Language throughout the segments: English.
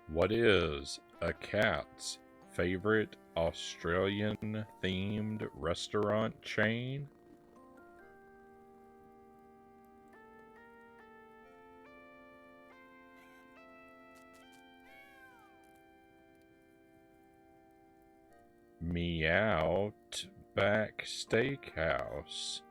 What is a cat's favorite Australian themed restaurant chain? Meowback Steakhouse.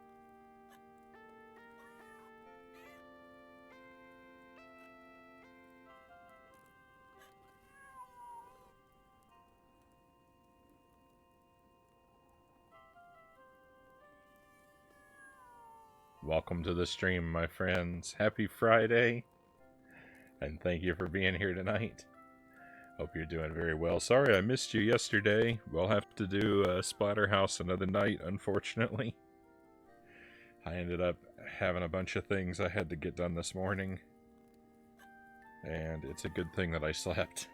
Welcome to the stream, my friends. Happy Friday, and thank you for being here tonight. Hope you're doing very well. Sorry I missed you yesterday. We'll have to do Splatterhouse another night, unfortunately. I ended up having a bunch of things I had to get done this morning, and it's a good thing that I slept.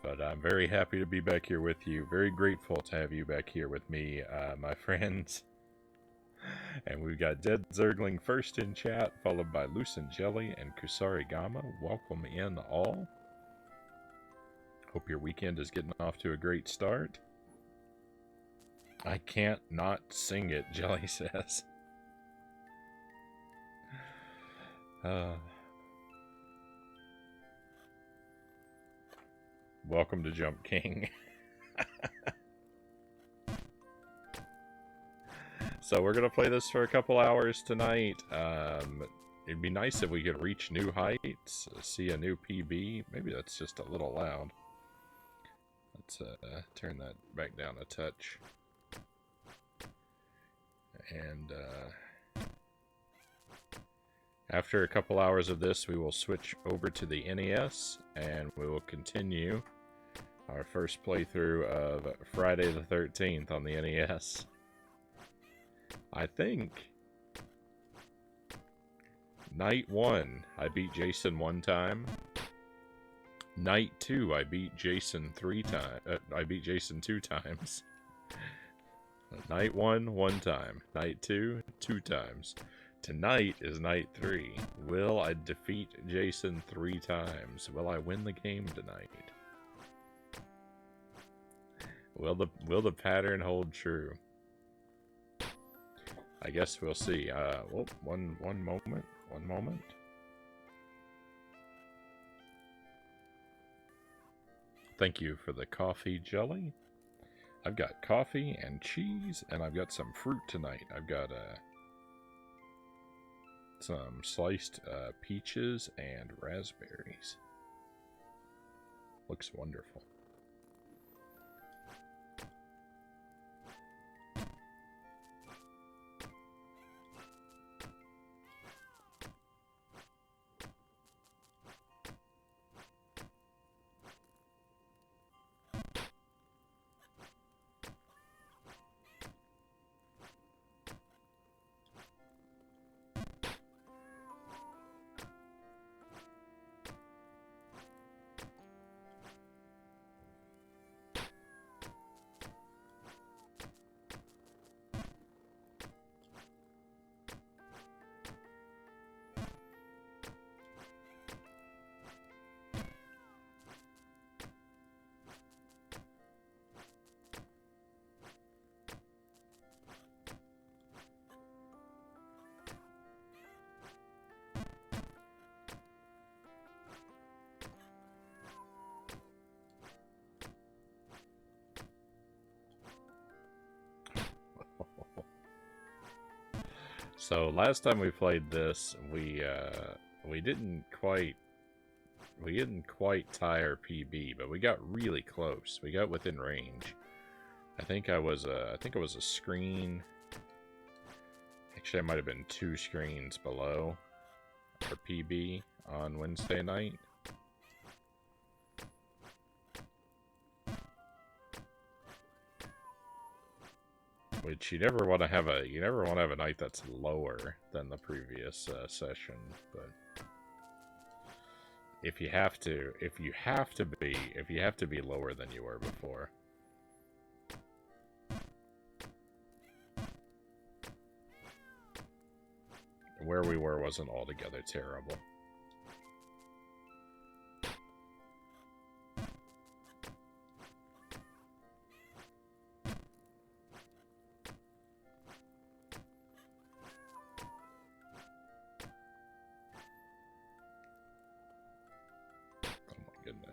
But I'm very happy to be back here with you. Very grateful to have you back here with me, my friends. And we've got Dead Zergling first in chat, followed by Lucent Jelly and Kusari Gama. Welcome in all. Hope your weekend is getting off to a great start. I can't not sing it, Jelly says. Welcome to Jump King. So we're going to play this for a couple hours tonight. It'd be nice if we could reach new heights, see a new PB. Maybe that's just a little loud. Let's turn that back down a touch. And after a couple hours of this, we will switch over to the NES, and we will continue our first playthrough of Friday the 13th on the NES. I think night 1, I beat Jason 1 time. Night 2, I beat Jason 3 times. I beat Jason 2 times. Night 1, 1 time. Night 2, 2 times. Tonight is night 3. Will I defeat Jason 3 times? Will I win the game tonight? Will the pattern hold true? I guess we'll see. One moment. Thank you for the coffee, Jelly. I've got coffee and cheese, and I've got some fruit tonight. I've got some sliced peaches and raspberries. Looks wonderful. So last time we played this, we didn't quite tie our PB, but we got really close. We got within range. I think I was a screen. Actually, I might have been 2 screens below our PB on Wednesday night. Which you never want to have a night that's lower than the previous session, but if you have to be lower than you were before. Where we were wasn't altogether terrible.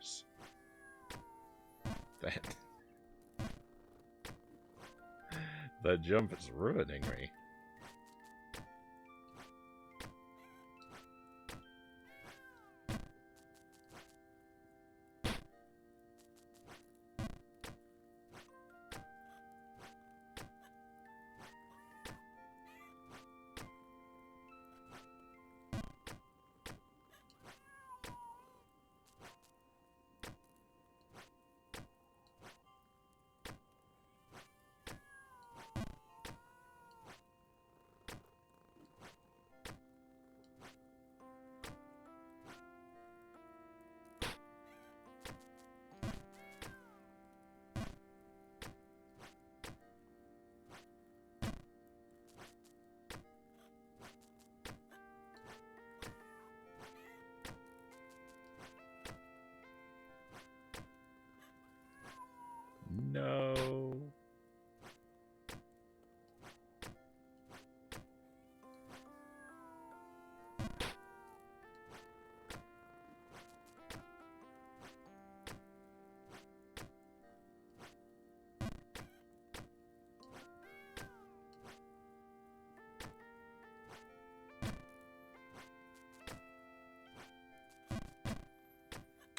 goodness. That jump is ruining me. No.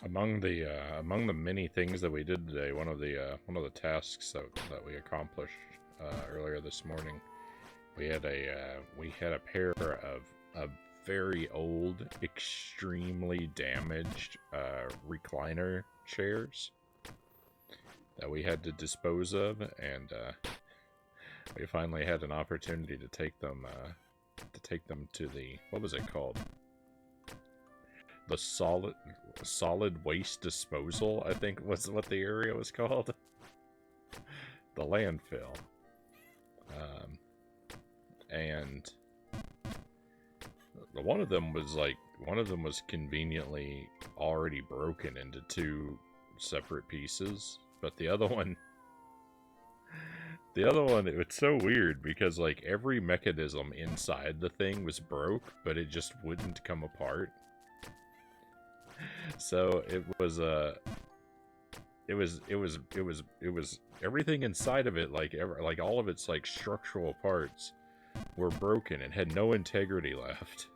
Among the many things that we did today, one of the tasks that we accomplished earlier this morning, we had a pair of very old, extremely damaged recliner chairs that we had to dispose of, and we finally had an opportunity to take them to the, what was it called? The solid waste disposal, I think was what the area was called. The landfill. And one of them was conveniently already broken into two separate pieces, but the other one, it's so weird because like every mechanism inside the thing was broke, but it just wouldn't come apart. So it was everything inside of it, like all of its like structural parts were broken and had no integrity left.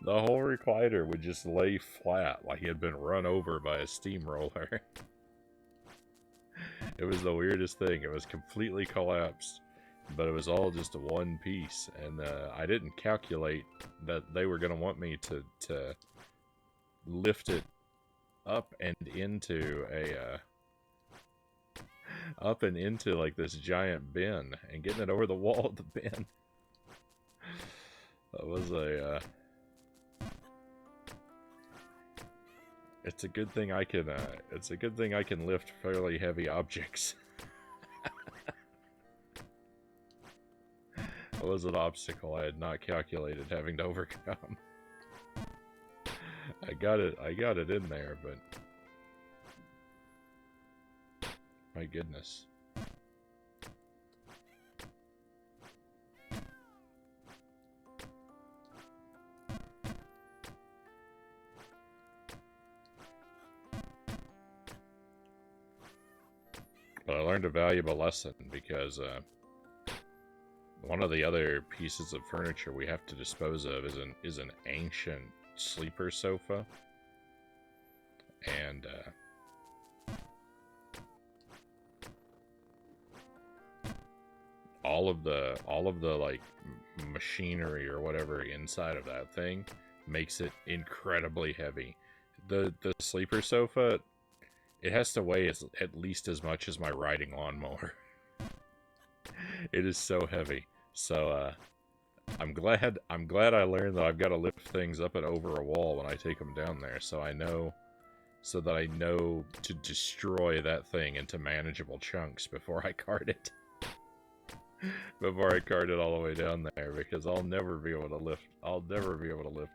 The whole recliner would just lay flat like it had been run over by a steamroller. It was the weirdest thing. It was completely collapsed, but it was all just one piece, and I didn't calculate that they were going to want me to lift it up and into like this giant bin and getting it over the wall of the bin. That was it's a good thing I can lift fairly heavy objects. That was an obstacle I had not calculated having to overcome. I got it in there, but my goodness. But I learned a valuable lesson because one of the other pieces of furniture we have to dispose of is an ancient sleeper sofa, and all of the like machinery or whatever inside of that thing makes it incredibly heavy. The sleeper sofa, it has to weigh at least as much as my riding lawnmower. It is so heavy. So I'm glad I learned that I've got to lift things up and over a wall when I take them down there, so that I know to destroy that thing into manageable chunks before I cart it. Before I cart it all the way down there, because I'll never be able to lift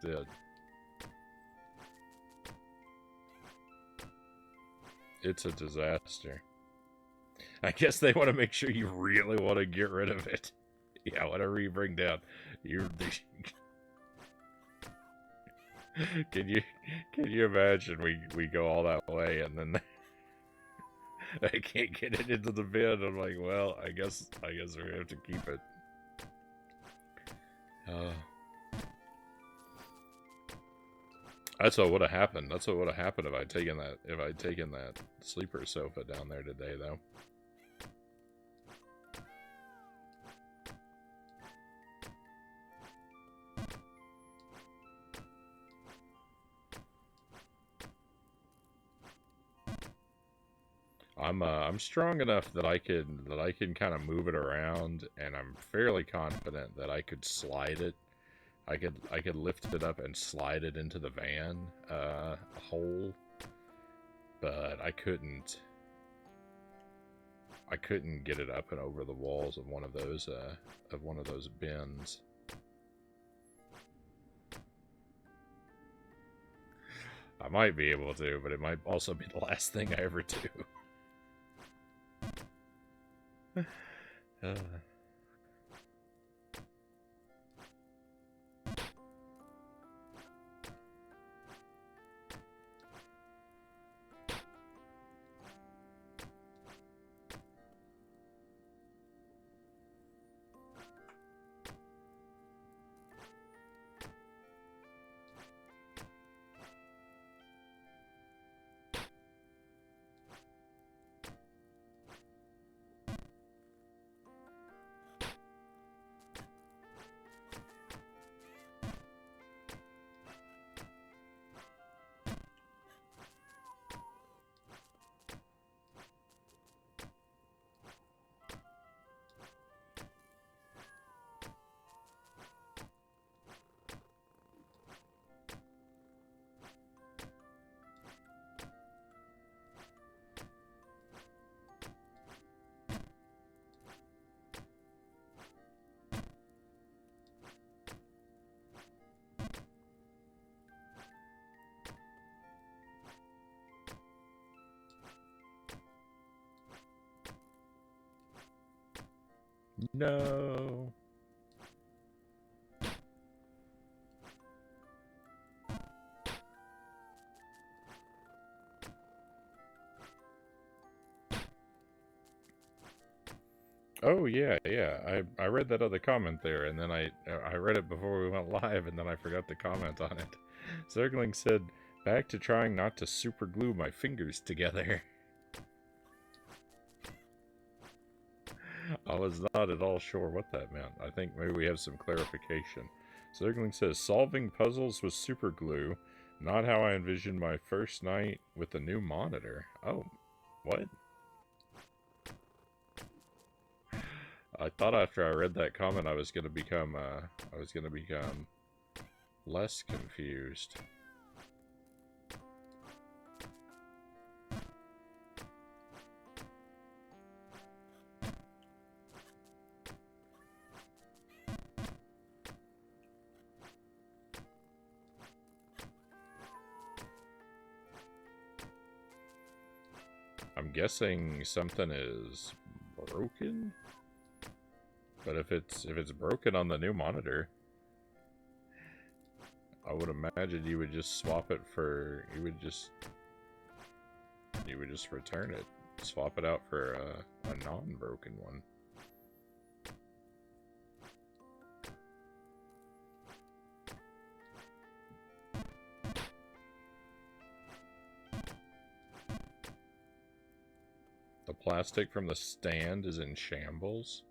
it. It's a disaster. I guess they want to make sure you really want to get rid of it. Yeah, whatever you bring down, Can you can you imagine we go all that way and then I can't get it into the bin? I'm like, well, I guess we have to keep it. That's what would have happened. That's what would have happened if I'd taken that sleeper sofa down there today, though. I'm strong enough that I can kind of move it around, and I'm fairly confident that I could slide it. I could lift it up and slide it into the van hole, but I couldn't get it up and over the walls of one of those bins. I might be able to, but it might also be the last thing I ever do. No. Oh yeah, yeah. I read that other comment there, and then I read it before we went live, and then I forgot to comment on it. Zergling said, "Back to trying not to super glue my fingers together." I was not at all sure what that meant. I think maybe we have some clarification. Zergling says, "Solving puzzles with super glue, not how I envisioned my first night with the new monitor." Oh, what? I thought after I read that comment I was gonna become less confused. I'm guessing something is broken? But if it's broken on the new monitor, I would imagine you would just swap it for you would just return it. Swap it out for a non-broken one. The plastic from the stand is in shambles.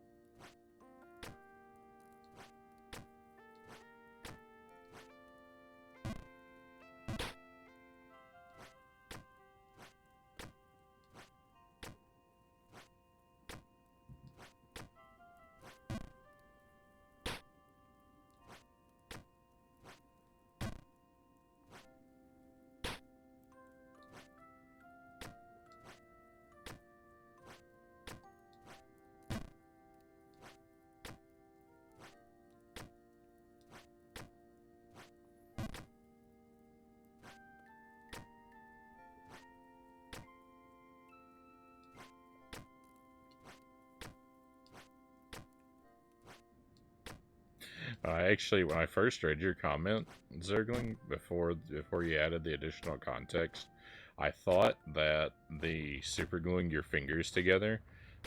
When I first read your comment, Zergling, before you added the additional context, I thought that the super gluing your fingers together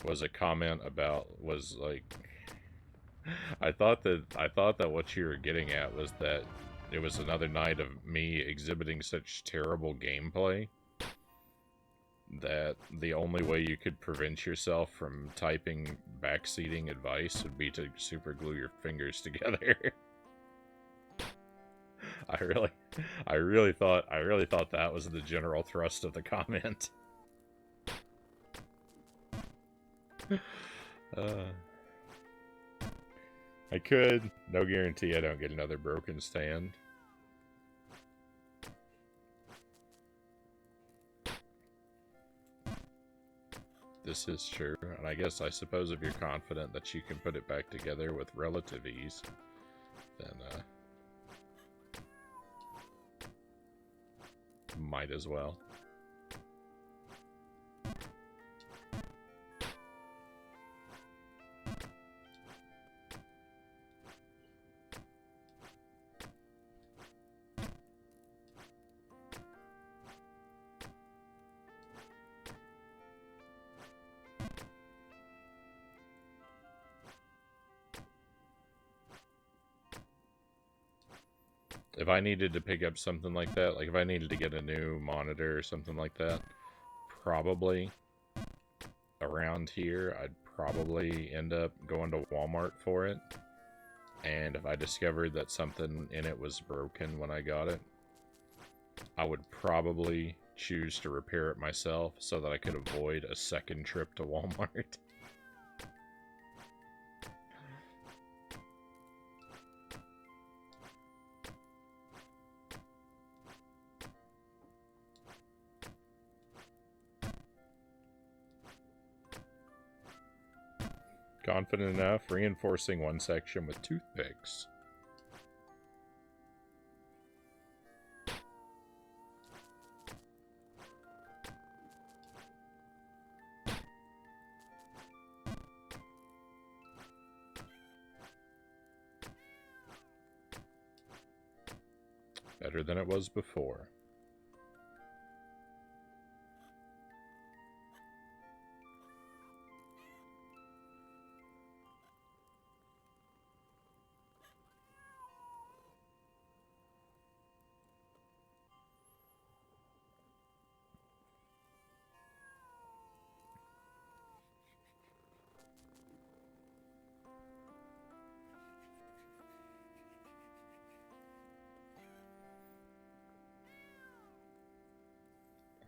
was a comment about was like I thought that what you were getting at was that it was another night of me exhibiting such terrible gameplay that the only way you could prevent yourself from typing backseating advice would be to super glue your fingers together. I really I really thought that was the general thrust of the comment. I could. No guarantee I don't get another broken stand. This is true, and I suppose if you're confident that you can put it back together with relative ease, then might as well. If I needed to pick up something like that, like if I needed to get a new monitor or something like that, probably around here, I'd probably end up going to Walmart for it. And if I discovered that something in it was broken when I got it, I would probably choose to repair it myself so that I could avoid a second trip to Walmart. Confident enough, reinforcing one section with toothpicks. Better than it was before.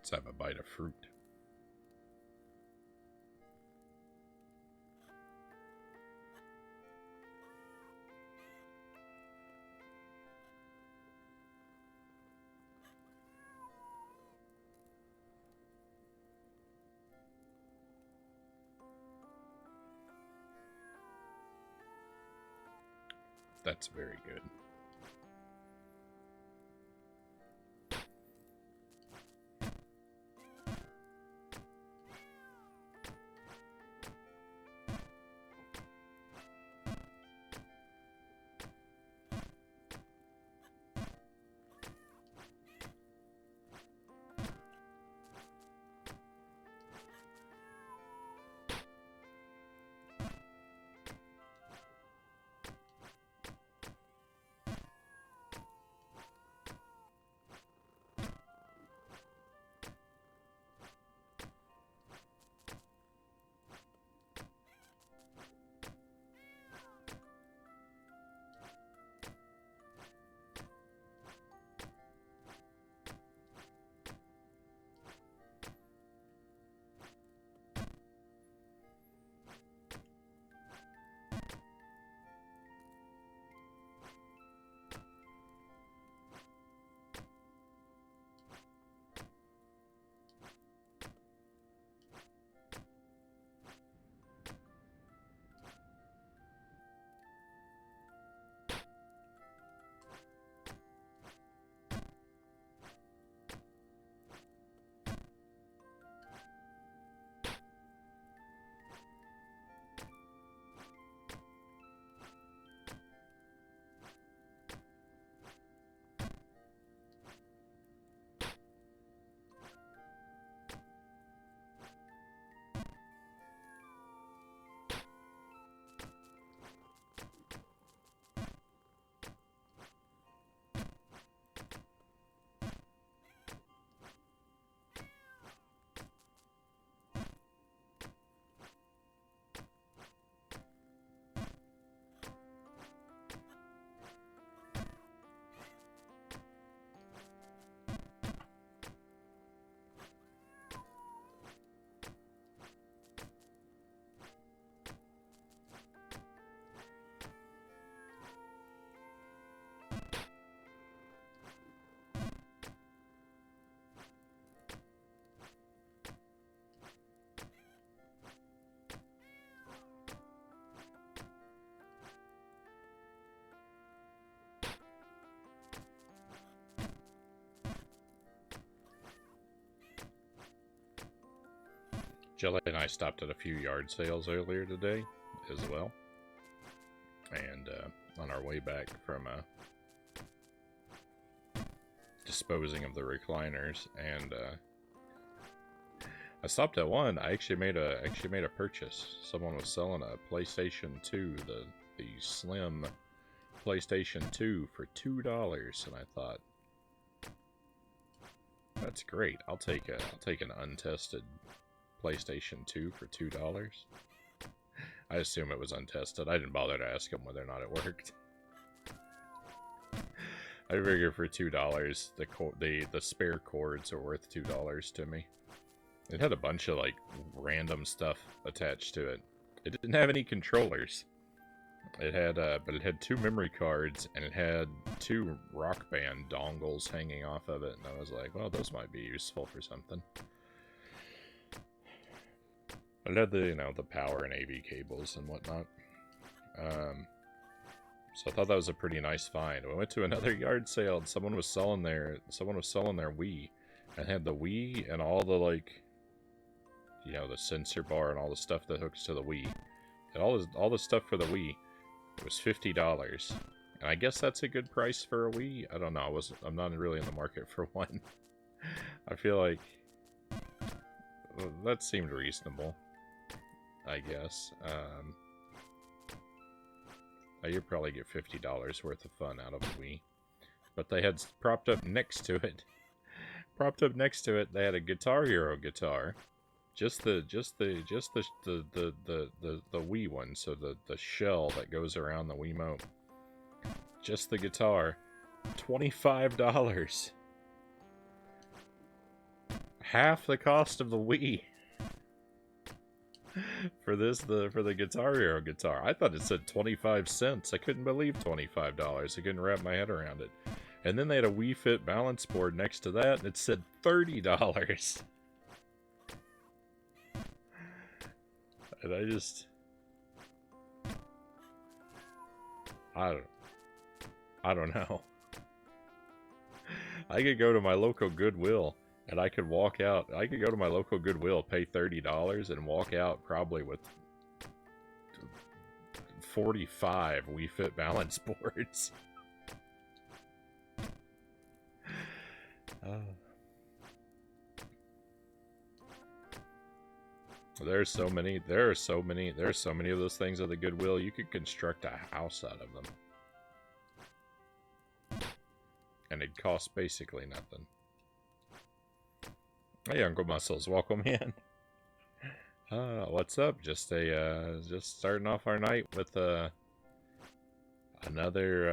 Let's have a bite of fruit. That's very good. Jelly and I stopped at a few yard sales earlier today as well. And on our way back from disposing of the recliners, and I stopped at one. I actually made a purchase. Someone was selling a PlayStation 2, the slim PlayStation 2 for $2, and I thought, that's great. I'll take an untested PlayStation 2 for $2. I assume it was untested. I didn't bother to ask him whether or not it worked. I figure for $2, the spare cords are worth $2 to me. It had a bunch of like random stuff attached to it. It didn't have any controllers. It had, but it had 2 memory cards, and it had 2 Rock Band dongles hanging off of it. And I was like, well, those might be useful for something. It had the, the power and AV cables and whatnot. So I thought that was a pretty nice find. We went to another yard sale, and someone was selling their Wii, and had the Wii and all the like, the sensor bar and all the stuff that hooks to the Wii, and all the stuff for the Wii. It was $50, and I guess that's a good price for a Wii. I don't know. I'm not really in the market for one. I feel like that seemed reasonable, I guess. You'd probably get $50 worth of fun out of a Wii. But they had propped up next to it, they had a Guitar Hero guitar. Just the Wii one, so the shell that goes around the Wiimote. Just the guitar. $25. Half the cost of the Wii. For the Guitar Hero guitar. I thought it said 25 cents. I couldn't believe $25. I couldn't wrap my head around it. And then they had a Wii Fit balance board next to that, and it said $30. And I don't know. I could go to my local Goodwill, and I could walk out. I could go to my local Goodwill, pay $30, and walk out probably with 45 Wii Fit balance boards. There are so many of those things at the Goodwill. You could construct a house out of them, and it costs basically nothing. Hey, Uncle Muscles, welcome in. What's up? Just starting off our night with another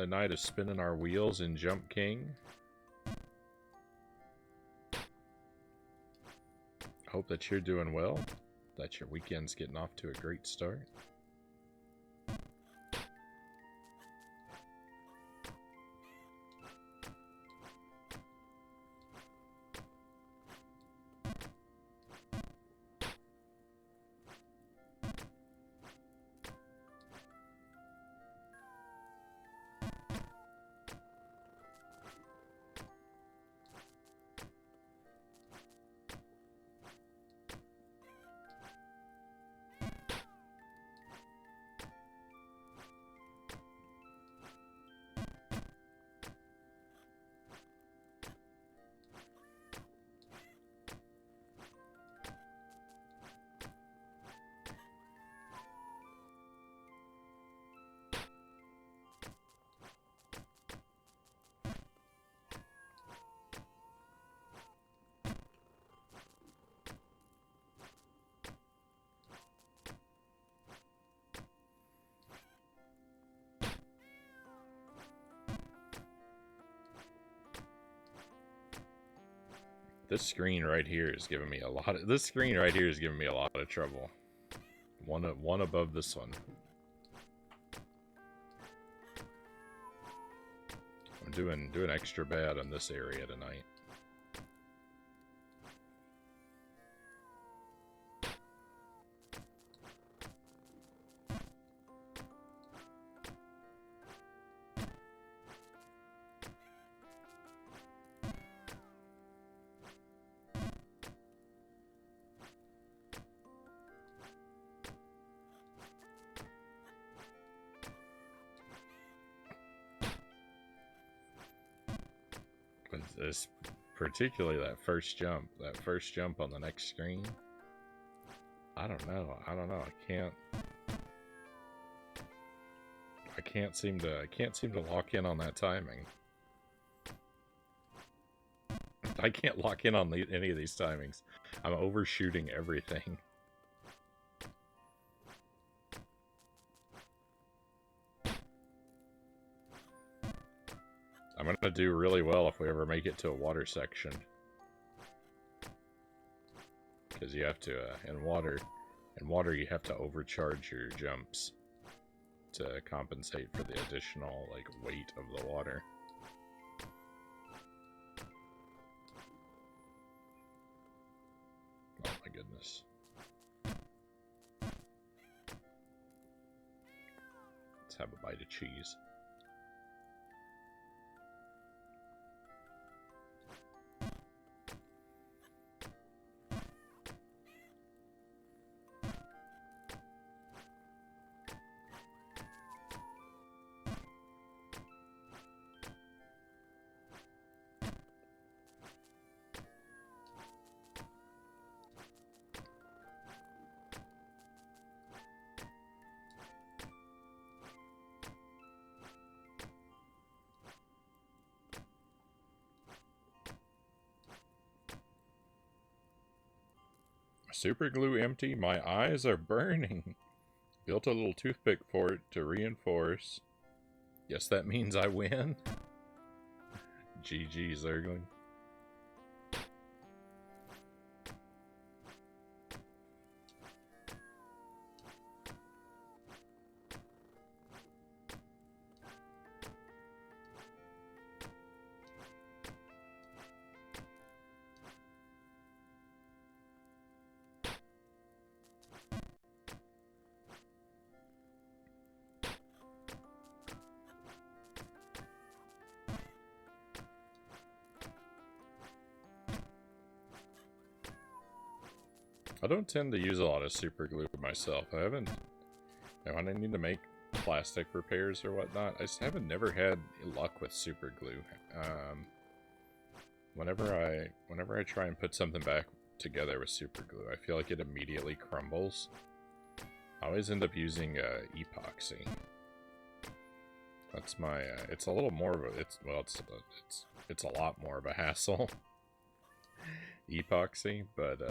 night of spinning our wheels in Jump King. Hope that you're doing well, that your weekend's getting off to a great start. This screen right here is giving me a lot of trouble. One above this one. I'm doing extra bad on this area tonight. It's particularly that first jump. That first jump on the next screen. I don't know. I can't seem to lock in on that timing. I can't lock in on any of these timings. I'm overshooting everything. I'm gonna do really well if we ever make it to a water section. Because you have to, in water you have to overcharge your jumps to compensate for the additional, like, weight of the water. Oh my goodness. Let's have a bite of cheese. Super glue empty, my eyes are burning. Built a little toothpick fort to reinforce. Guess that means I win. GG, Zergling. I don't tend to use a lot of super glue myself. I haven't. When I need to make plastic repairs or whatnot, I just haven't never had luck with super glue. Whenever I try and put something back together with super glue, I feel like it immediately crumbles. I always end up using epoxy. That's my. It's a little more of a. It's a lot more of a hassle. Epoxy, but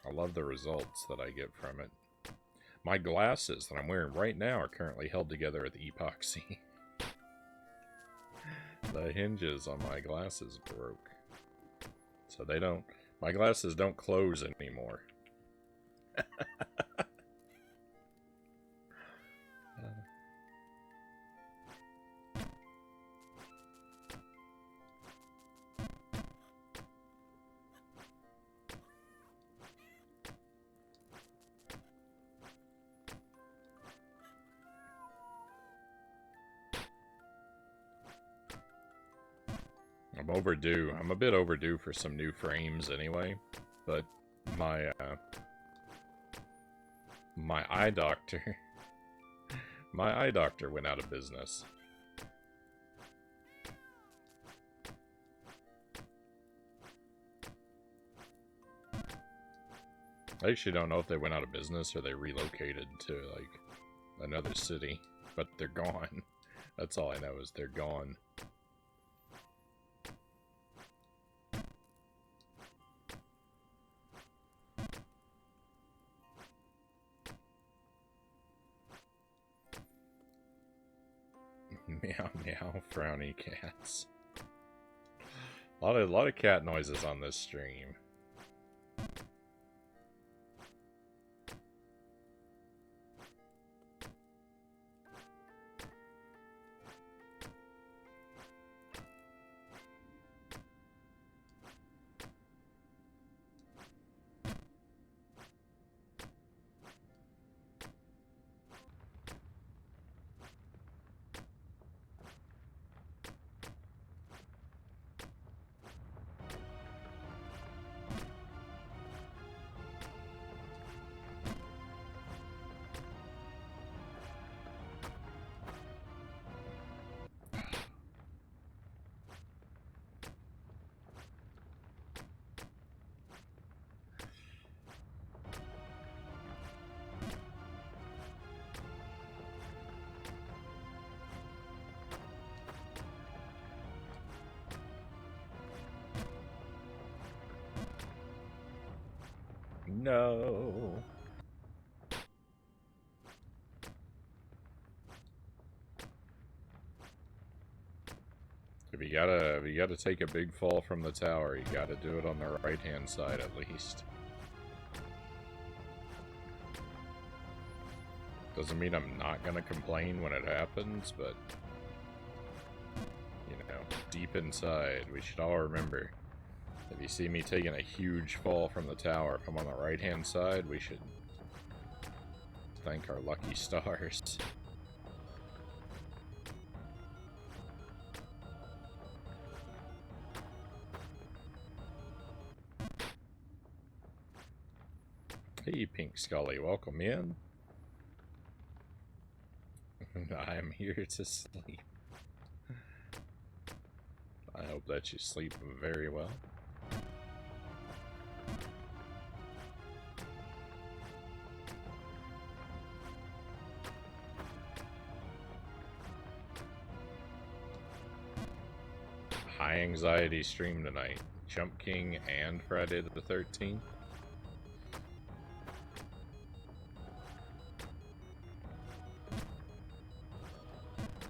I love the results that I get from it. My glasses that I'm wearing right now are currently held together with epoxy. The hinges on my glasses broke. So they don't... My glasses don't close anymore. I'm overdue. I'm a bit overdue for some new frames anyway, but my my eye doctor went out of business. I actually don't know if they went out of business or they relocated to, like, another city, but they're gone. That's all I know is they're gone. Meow meow, frowny cats. A lot of cat noises on this stream. No. If you gotta take a big fall from the tower, you gotta do it on the right-hand side at least. Doesn't mean I'm not gonna complain when it happens, but you know, deep inside, we should all remember, if you see me taking a huge fall from the tower, if I'm on the right-hand side, we should thank our lucky stars. Hey, Pink Scully, welcome in. I am here to sleep. I hope that you sleep very well. High anxiety stream tonight. Jump King and Friday the 13th.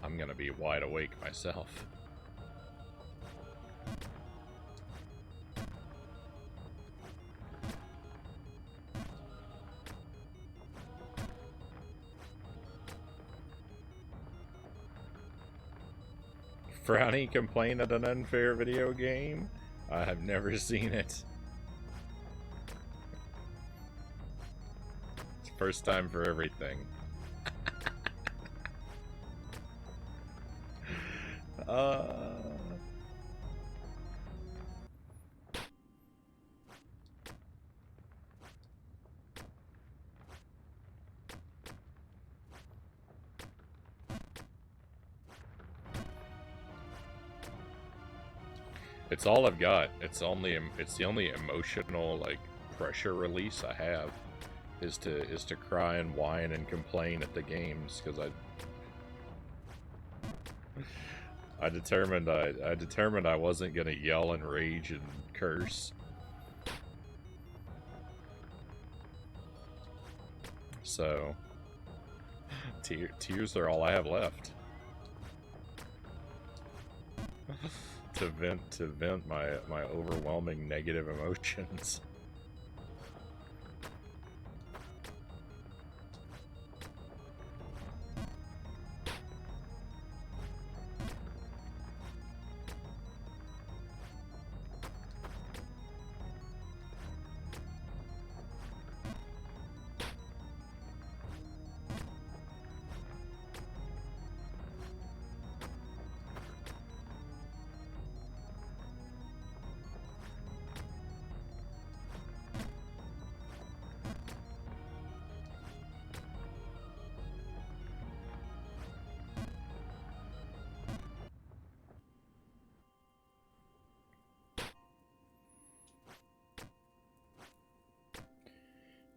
I'm gonna be wide awake myself. Frownie complained at an unfair video game? I have never seen it. It's first time for everything. It's all I've got. It's the only emotional like pressure release I have is to cry and whine and complain at the games, because I determined I wasn't gonna yell and rage and curse. So tears are all I have left. to vent my overwhelming negative emotions.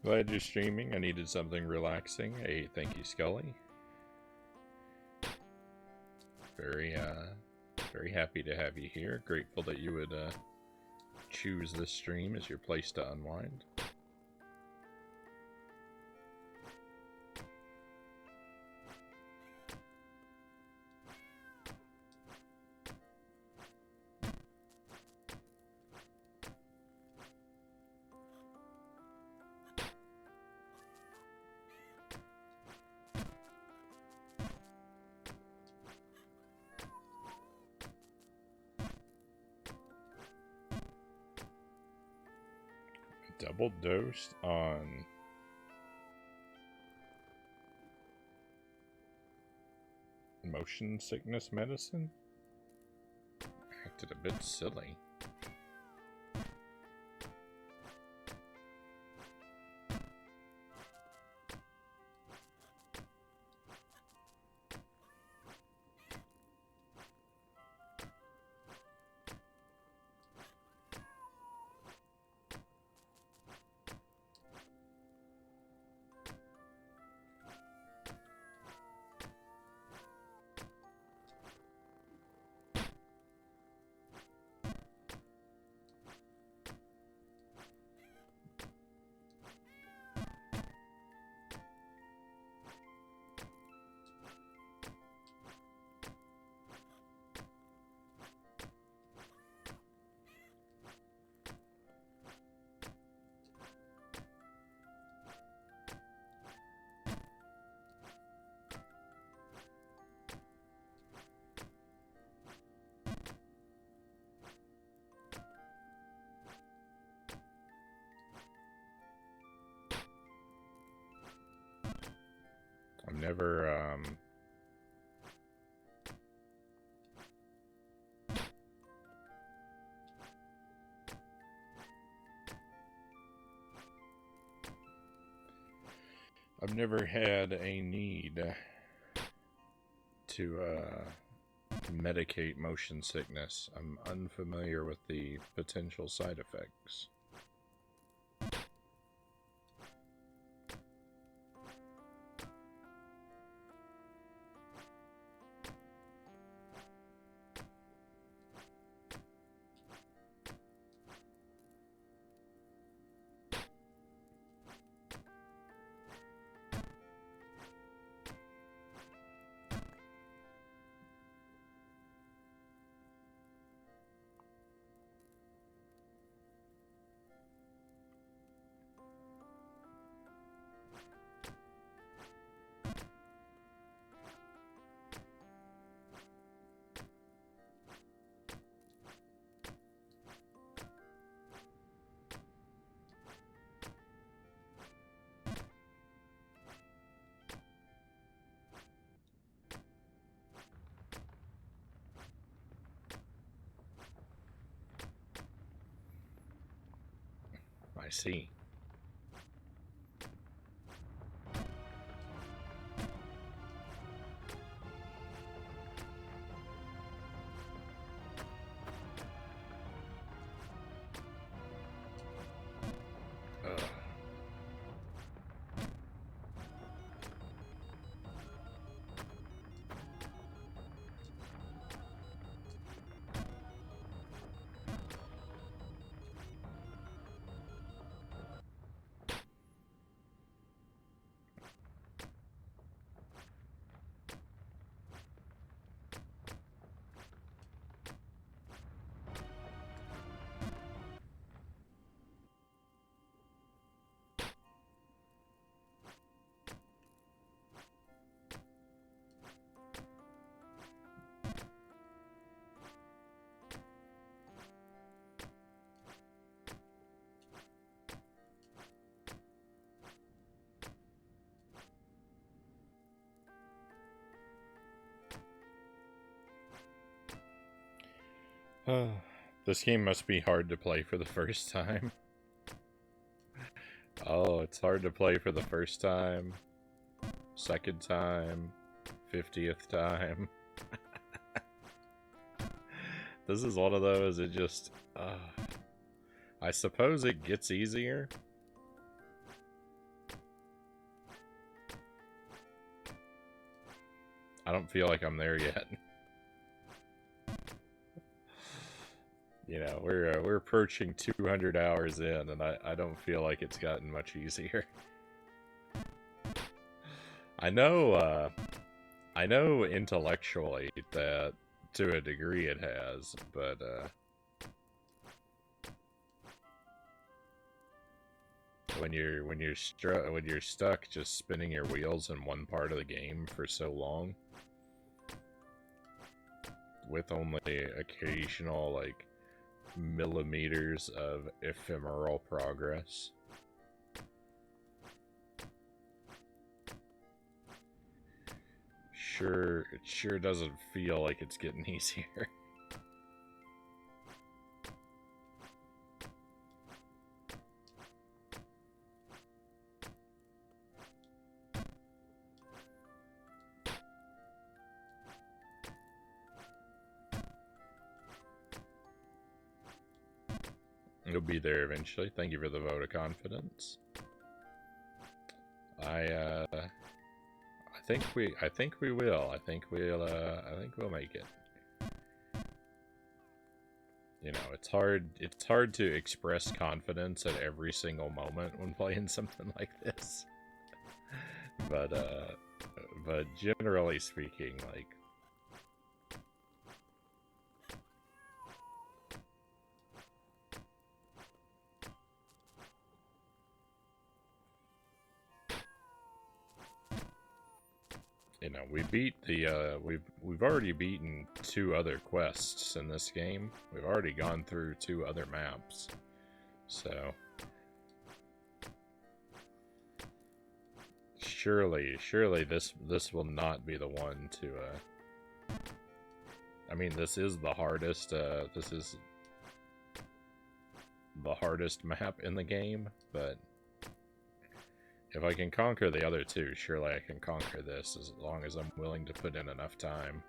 Glad you're streaming. I needed something relaxing. Hey, thank you, Scully. Very happy to have you here. Grateful that you would choose this stream as your place to unwind. Double dosed on motion sickness medicine? Acted a bit silly. I'm never, I've never had a need to medicate motion sickness. I'm unfamiliar with the potential side effects. I see. This game must be hard to play for the first time. Oh, it's hard to play for the first time, second time, 50th time. This is one of those, it just... I suppose it gets easier. I don't feel like I'm there yet. You know, we're approaching 200 hours in, and I don't feel like it's gotten much easier. I know intellectually that to a degree it has, but when you're stuck just spinning your wheels in one part of the game for so long, with only occasional like millimeters of ephemeral progress. It sure doesn't feel like it's getting easier. You'll be there eventually. Thank you for the vote of confidence. I think we will. I think we'll make it. You know, it's hard to express confidence at every single moment when playing something like this. But generally speaking, like, you know, we beat the we've already beaten 2 other quests in this game. We've already gone through 2 other maps. So Surely this will not be the one to I mean, this is the hardest this is the hardest map in the game, but if I can conquer the other two, surely I can conquer this as long as I'm willing to put in enough time.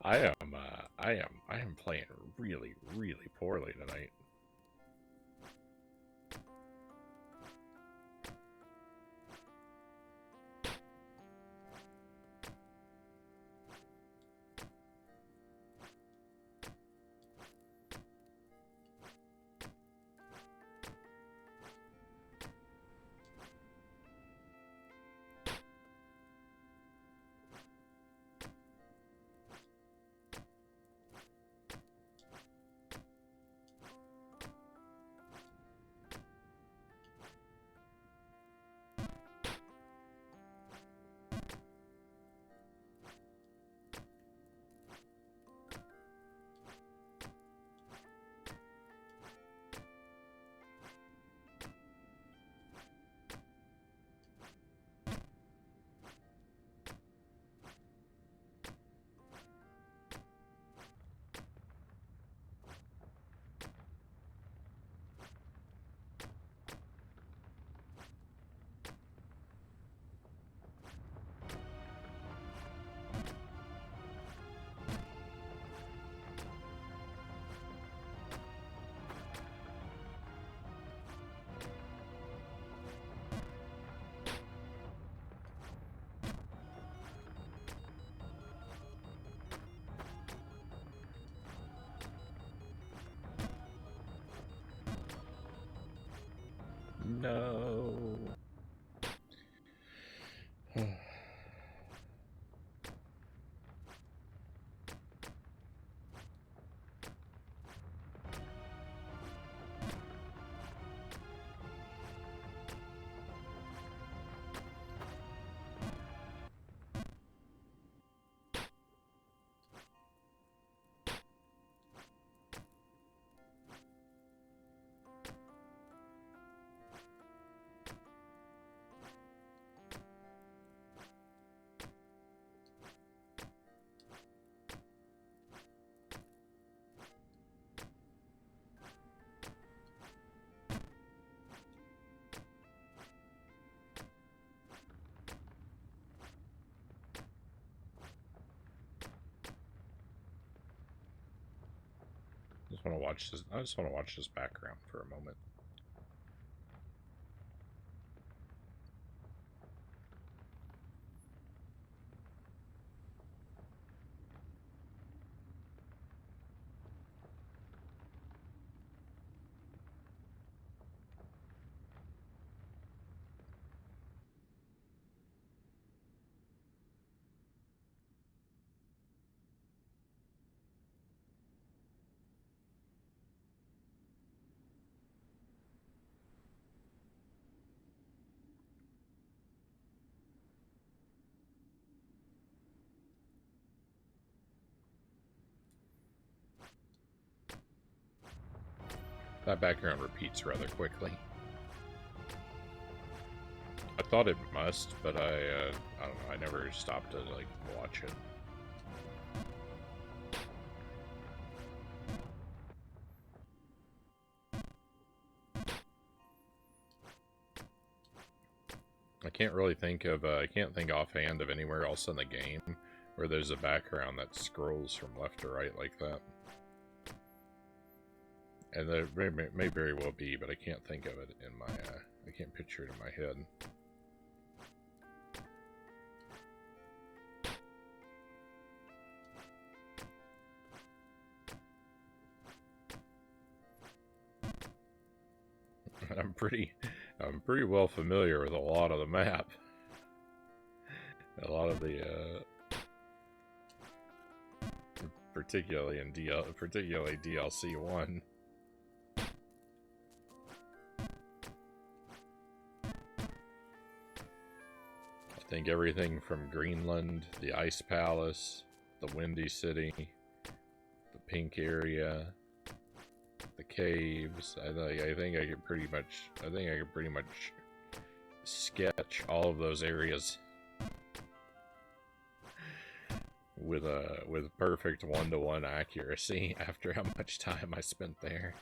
I am playing really poorly tonight. No. I just want to watch this background for a moment. That background repeats rather quickly. I thought it must, but I don't know. I never stopped to like watch it. I can't really think of. I can't think offhand of anywhere else in the game where there's a background that scrolls from left to right like that. And there may very well be, but I can't think of it in my. I can't picture it in my head. I'm pretty well familiar with a lot of the map. A lot of the, particularly in DLC 1. I think everything from Greenland, the Ice Palace, the Windy City, the Pink Area, the caves. I think I could pretty much sketch all of those areas with perfect 1-to-1 accuracy after how much time I spent there.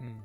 Hmm.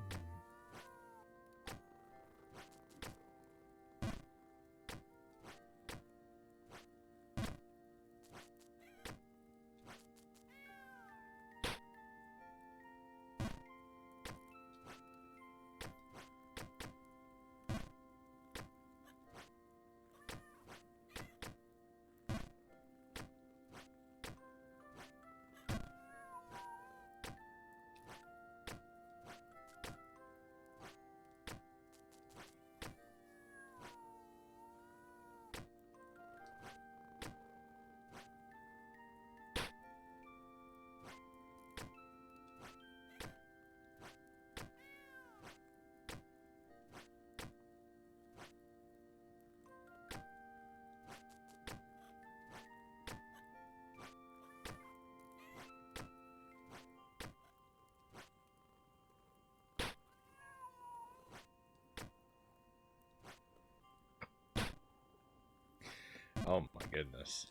Oh my goodness.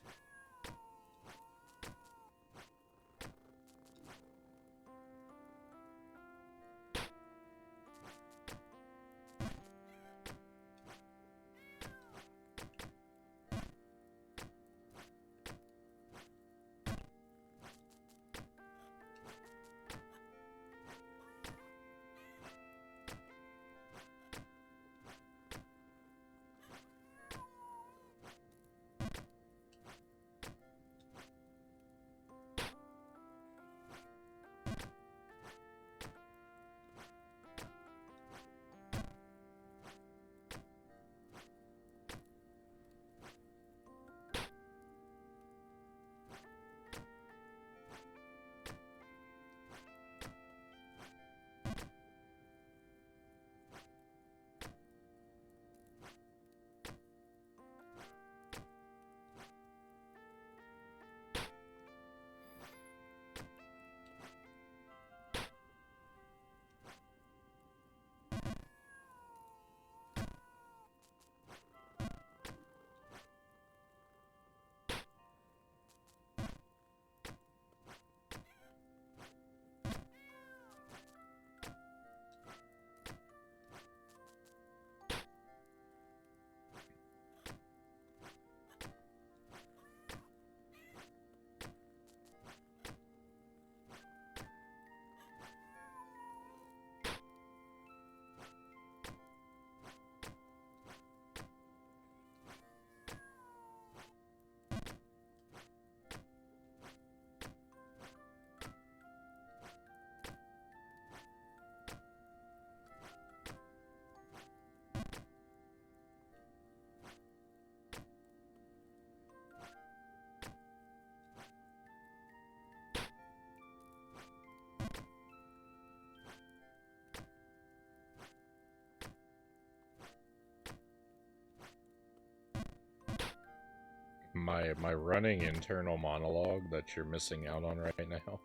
My running internal monologue that you're missing out on right now,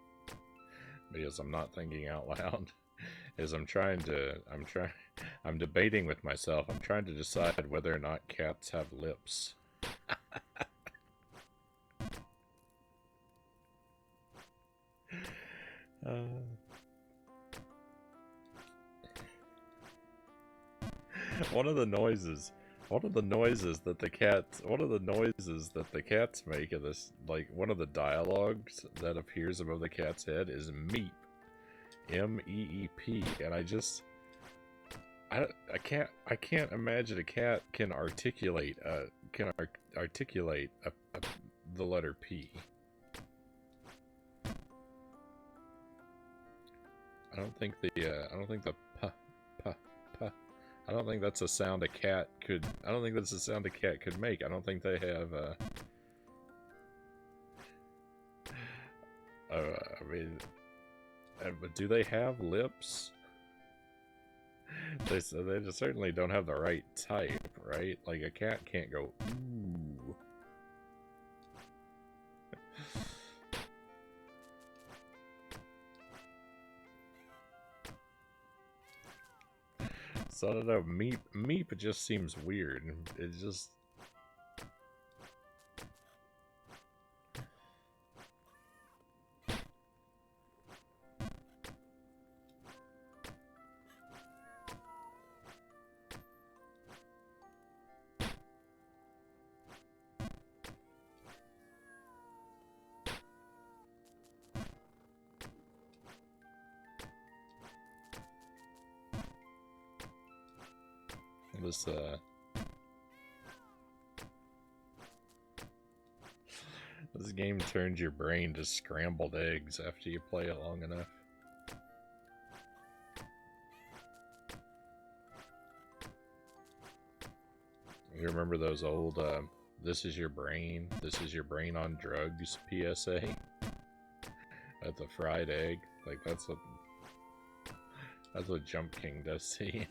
because I'm not thinking out loud, is I'm debating with myself. I'm trying to decide whether or not cats have lips. One of the noises that the cats make in this, like, one of the dialogues that appears above the cat's head is meep. M-E-E-P. And I can't imagine a cat can articulate the letter P. I don't think the p, I don't think that's a sound a cat could. I don't think that's a sound a cat could make. I don't think they have. I mean, but do they have lips? They certainly don't have the right type, right? Like a cat can't go ooh. So I don't know. Meep just seems weird. It just. This this game turns your brain to scrambled eggs after you play it long enough. You remember those old this is your brain on drugs PSA at the fried egg? Like that's what Jump King does to you.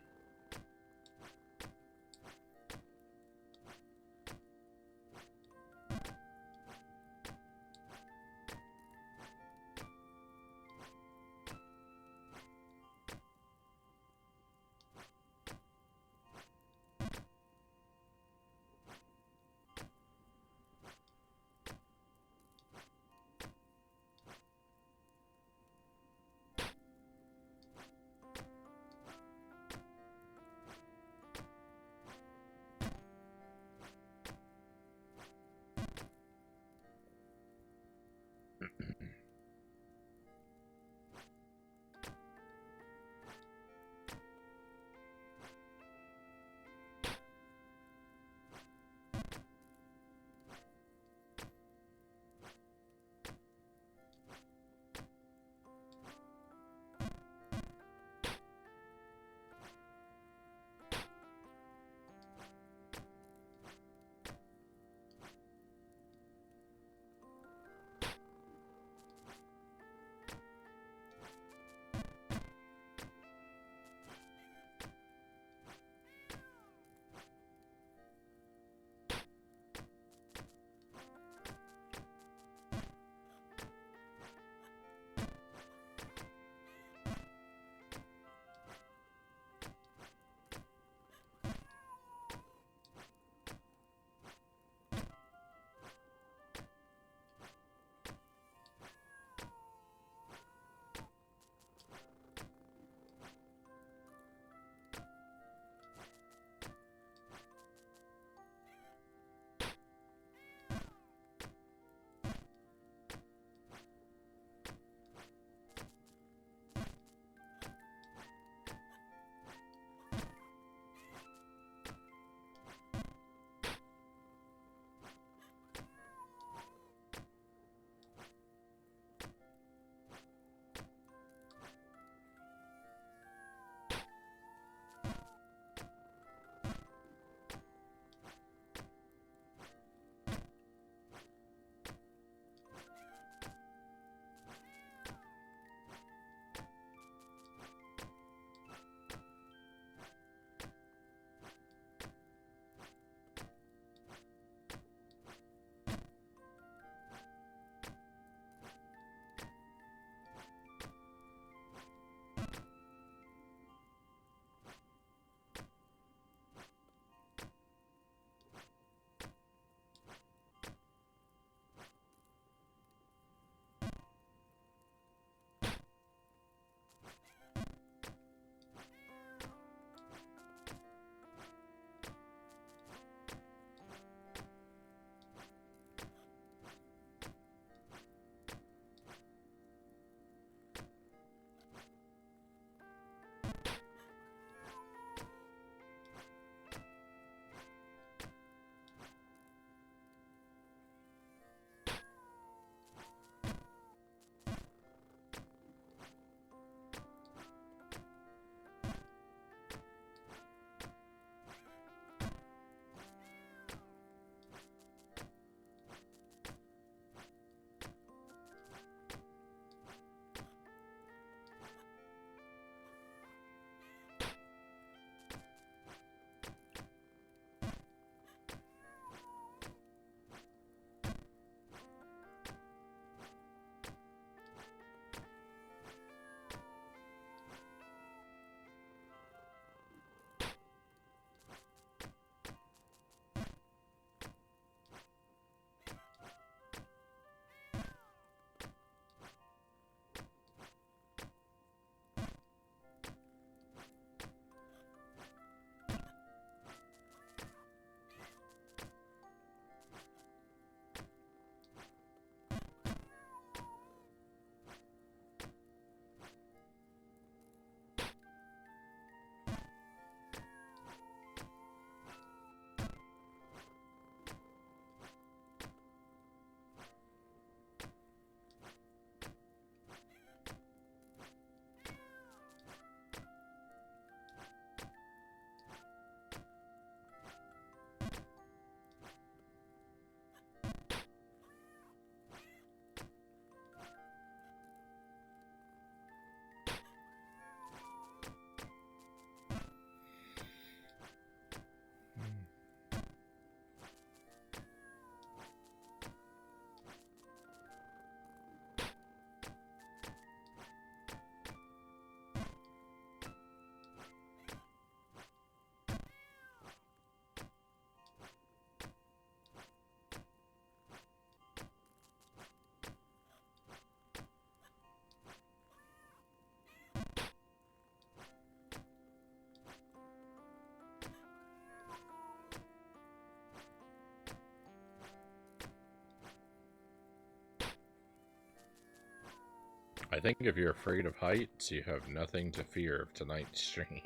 I think if you're afraid of heights, you have nothing to fear of tonight's stream.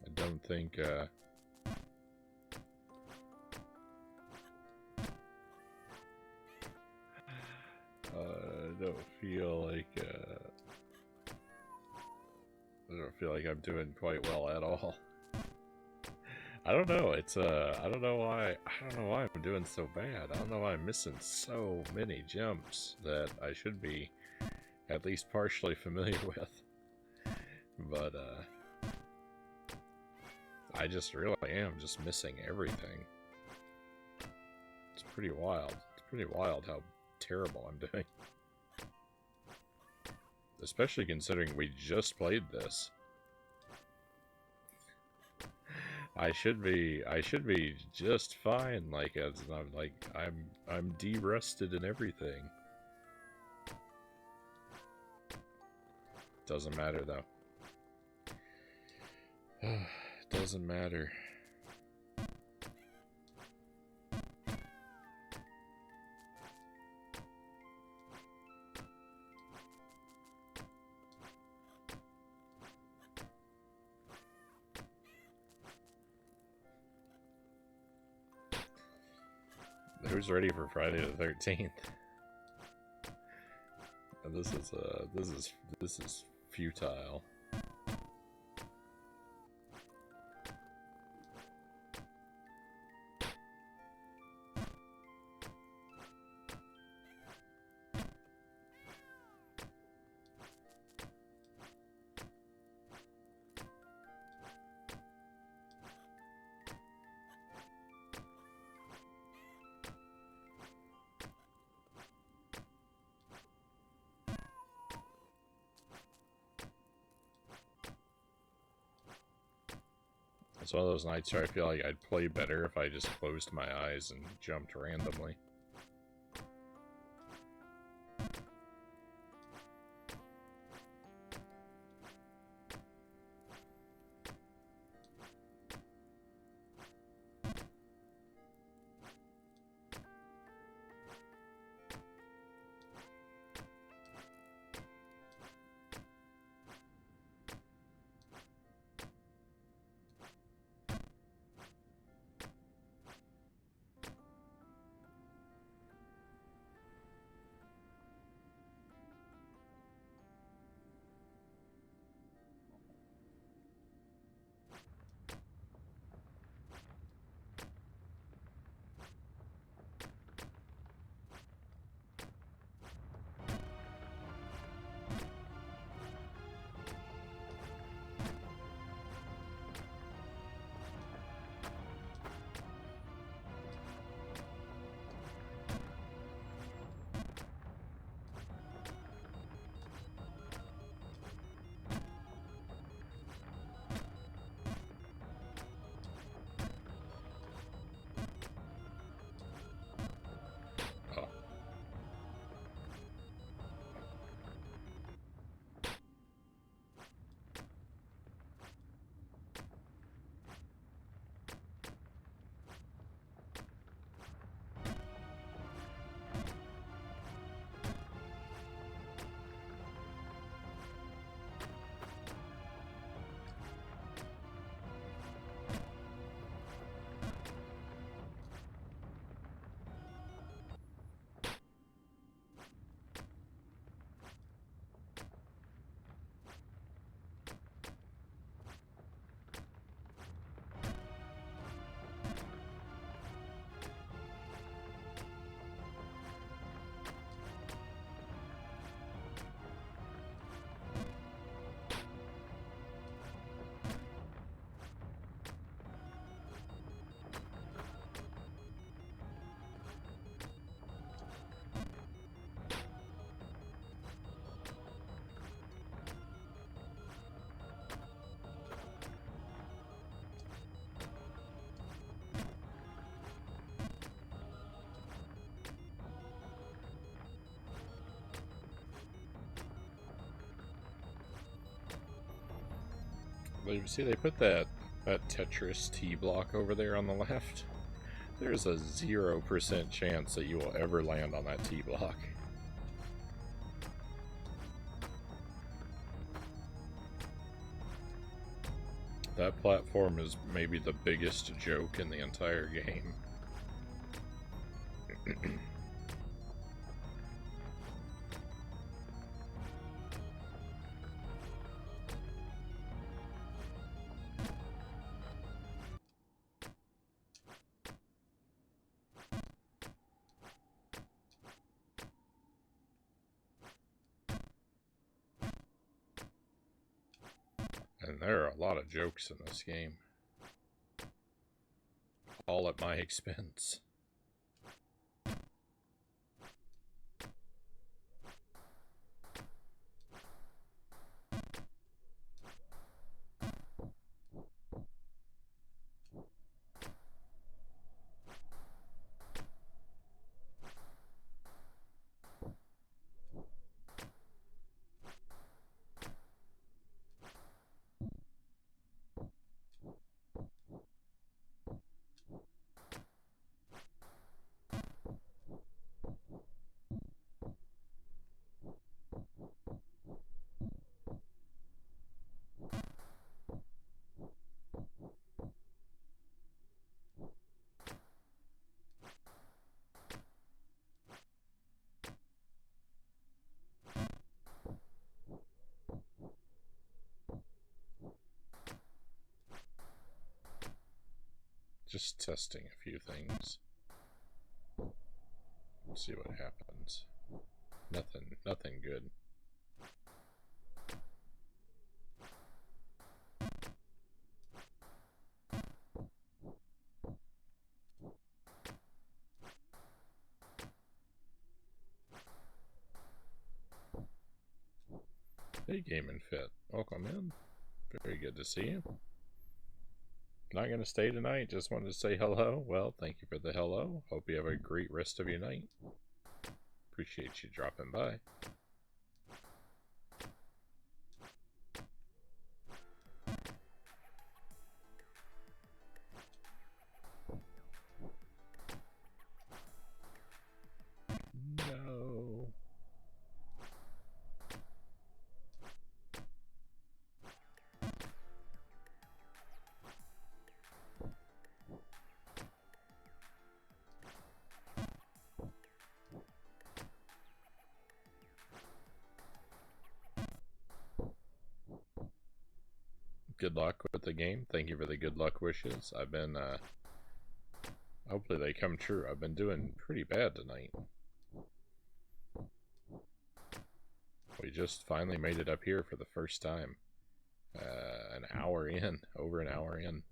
I don't think, I don't feel like I'm doing quite well at all. I don't know. It's I don't know why. I don't know why I'm doing so bad. I don't know why I'm missing so many jumps that I should be at least partially familiar with. But I just really am just missing everything. It's pretty wild. It's pretty wild how terrible I'm doing. Especially considering we just played this. I should be just fine, like, as I'm de-rusted and everything. Doesn't matter though. Doesn't matter. Who's ready for Friday the 13th? This is futile. It's one of those nights where I feel like I'd play better if I just closed my eyes and jumped randomly. But you see, they put that That Tetris T block over there on the left, there's a 0% chance that you will ever land on that T block. That platform is maybe the biggest joke in the entire game. And there are a lot of jokes in this game. All at my expense. Just testing a few things. See what happens. Nothing good. Hey, Game and Fit. Welcome in. Very good to see you. Not going to stay tonight. Just wanted to say hello. Well, thank you for the hello. Hope you have a great rest of your night. Appreciate you dropping by. No. Good luck with the game. Thank you for the good luck wishes. I've been, hopefully they come true. I've been doing pretty bad tonight. We just finally made it up here for the first time. An hour in. Over an hour in.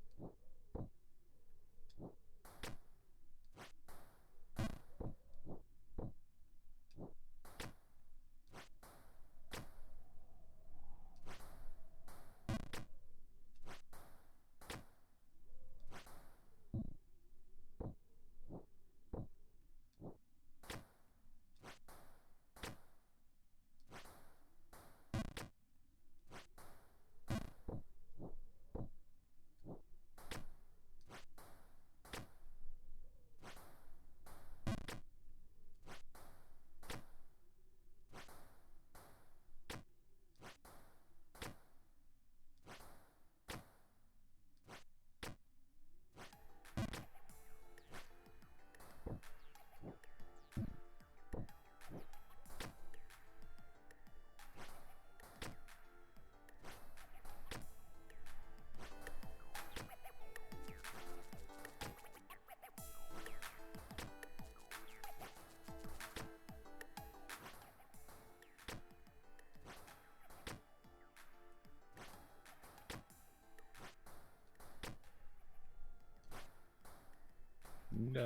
No,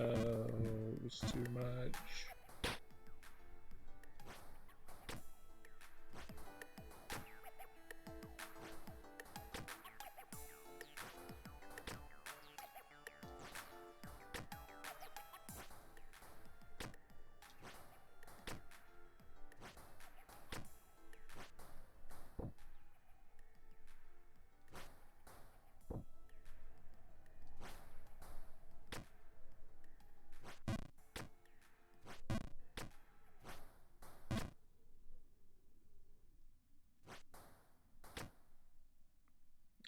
it was too much.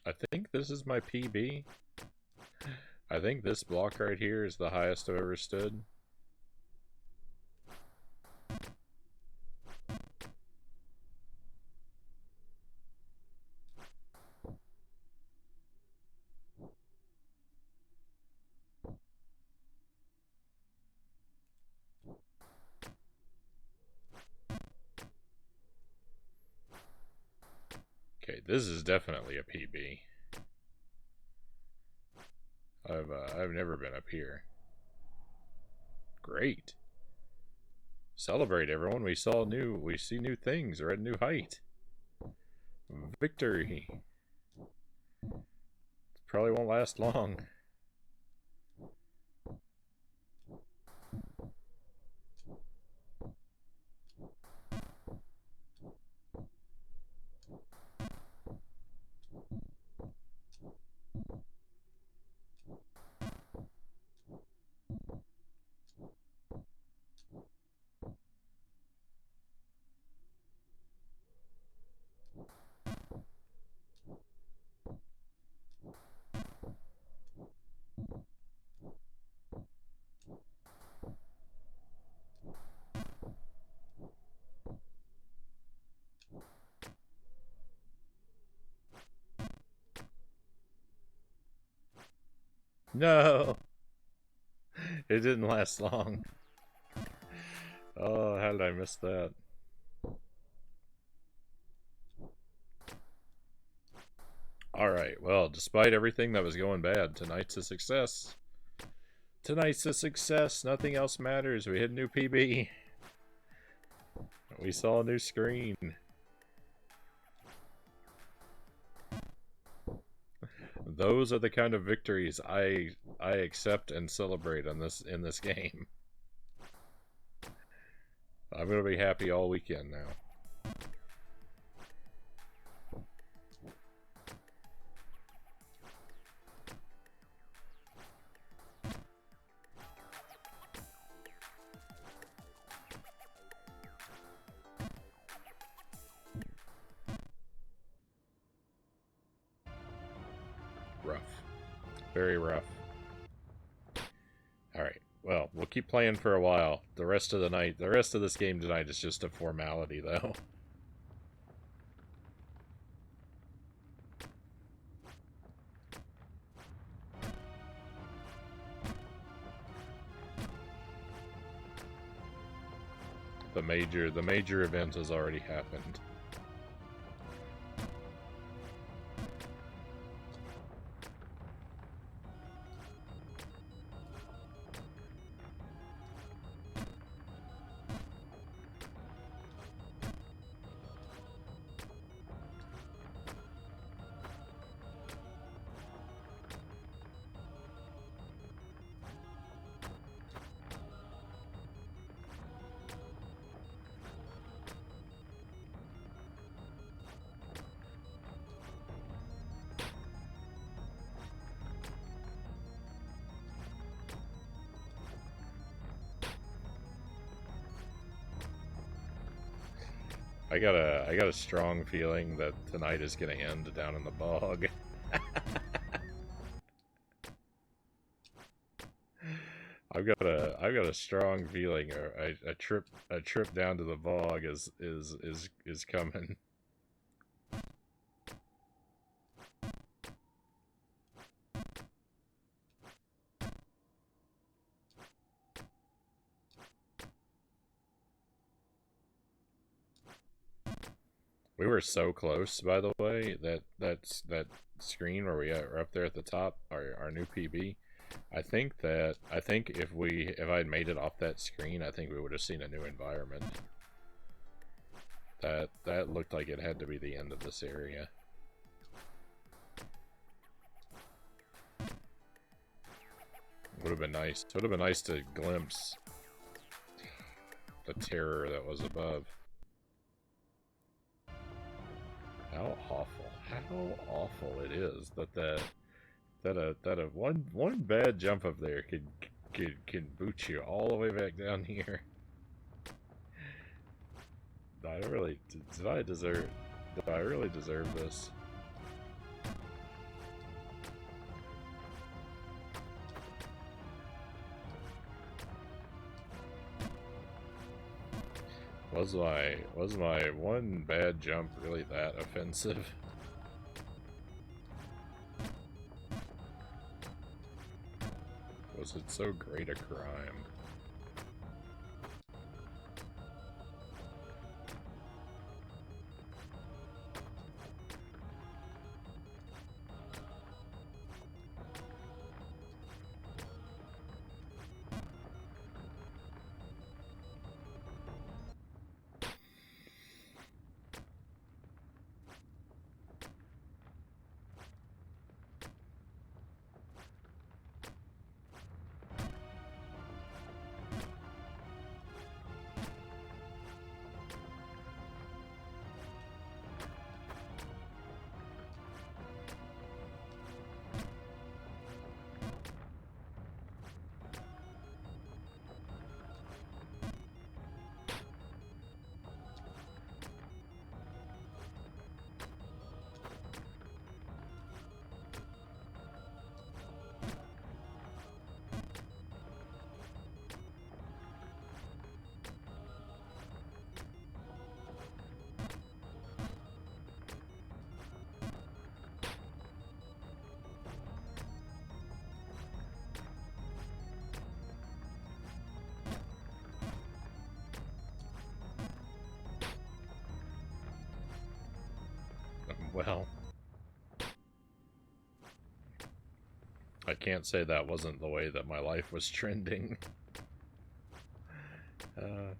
I think this is my PB. I think this block right here is the highest I've ever stood. Okay, this is definitely a PB. I've never been up here. Great. Celebrate, everyone. We see new things. We're at a new height. Victory. Probably won't last long. No! It didn't last long. Oh, how did I miss that? Alright, well, despite everything that was going bad, tonight's a success. Tonight's a success. Nothing else matters. We hit a new PB. We saw a new screen. Those are the kind of victories I accept and celebrate in this game. I'm gonna be happy all weekend now. Rough. Very rough. Alright, well, we'll keep playing for a while. The rest of this game tonight is just a formality, though. The major event has already happened. I got a strong feeling that tonight is gonna end down in the bog. I've got a strong feeling a trip down to the bog is coming. We were so close, by the way, that screen where we are up there at the top, our new PB. I think if I'd made it off that screen, I think we would have seen a new environment. That looked like it had to be the end of this area. Would have been nice. Would have been nice to glimpse the terror that was above. How awful it is that a one bad jump up there can boot you all the way back down here. Did I really deserve this? Was my one bad jump really that offensive? Was it so great a crime? Well, I can't say that wasn't the way that my life was trending. uh,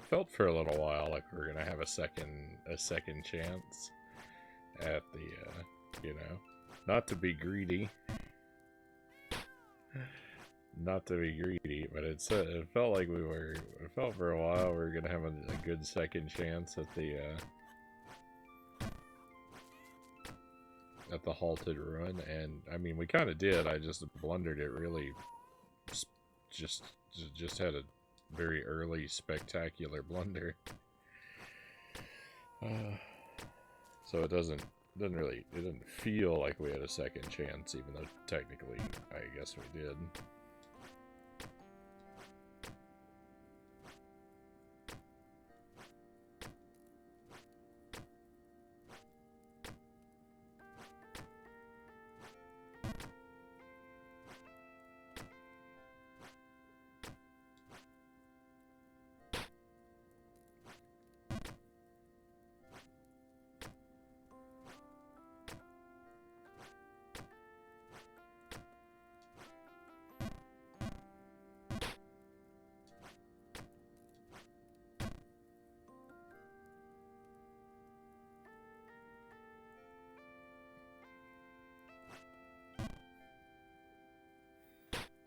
felt for a little while like we were gonna have a second chance at the not to be greedy, but it felt like it felt for a while we were gonna have a good second chance at the halted run, and I mean we kind of did. I just blundered it really, just had a very early spectacular blunder. So it doesn't feel like we had a second chance, even though technically I guess we did.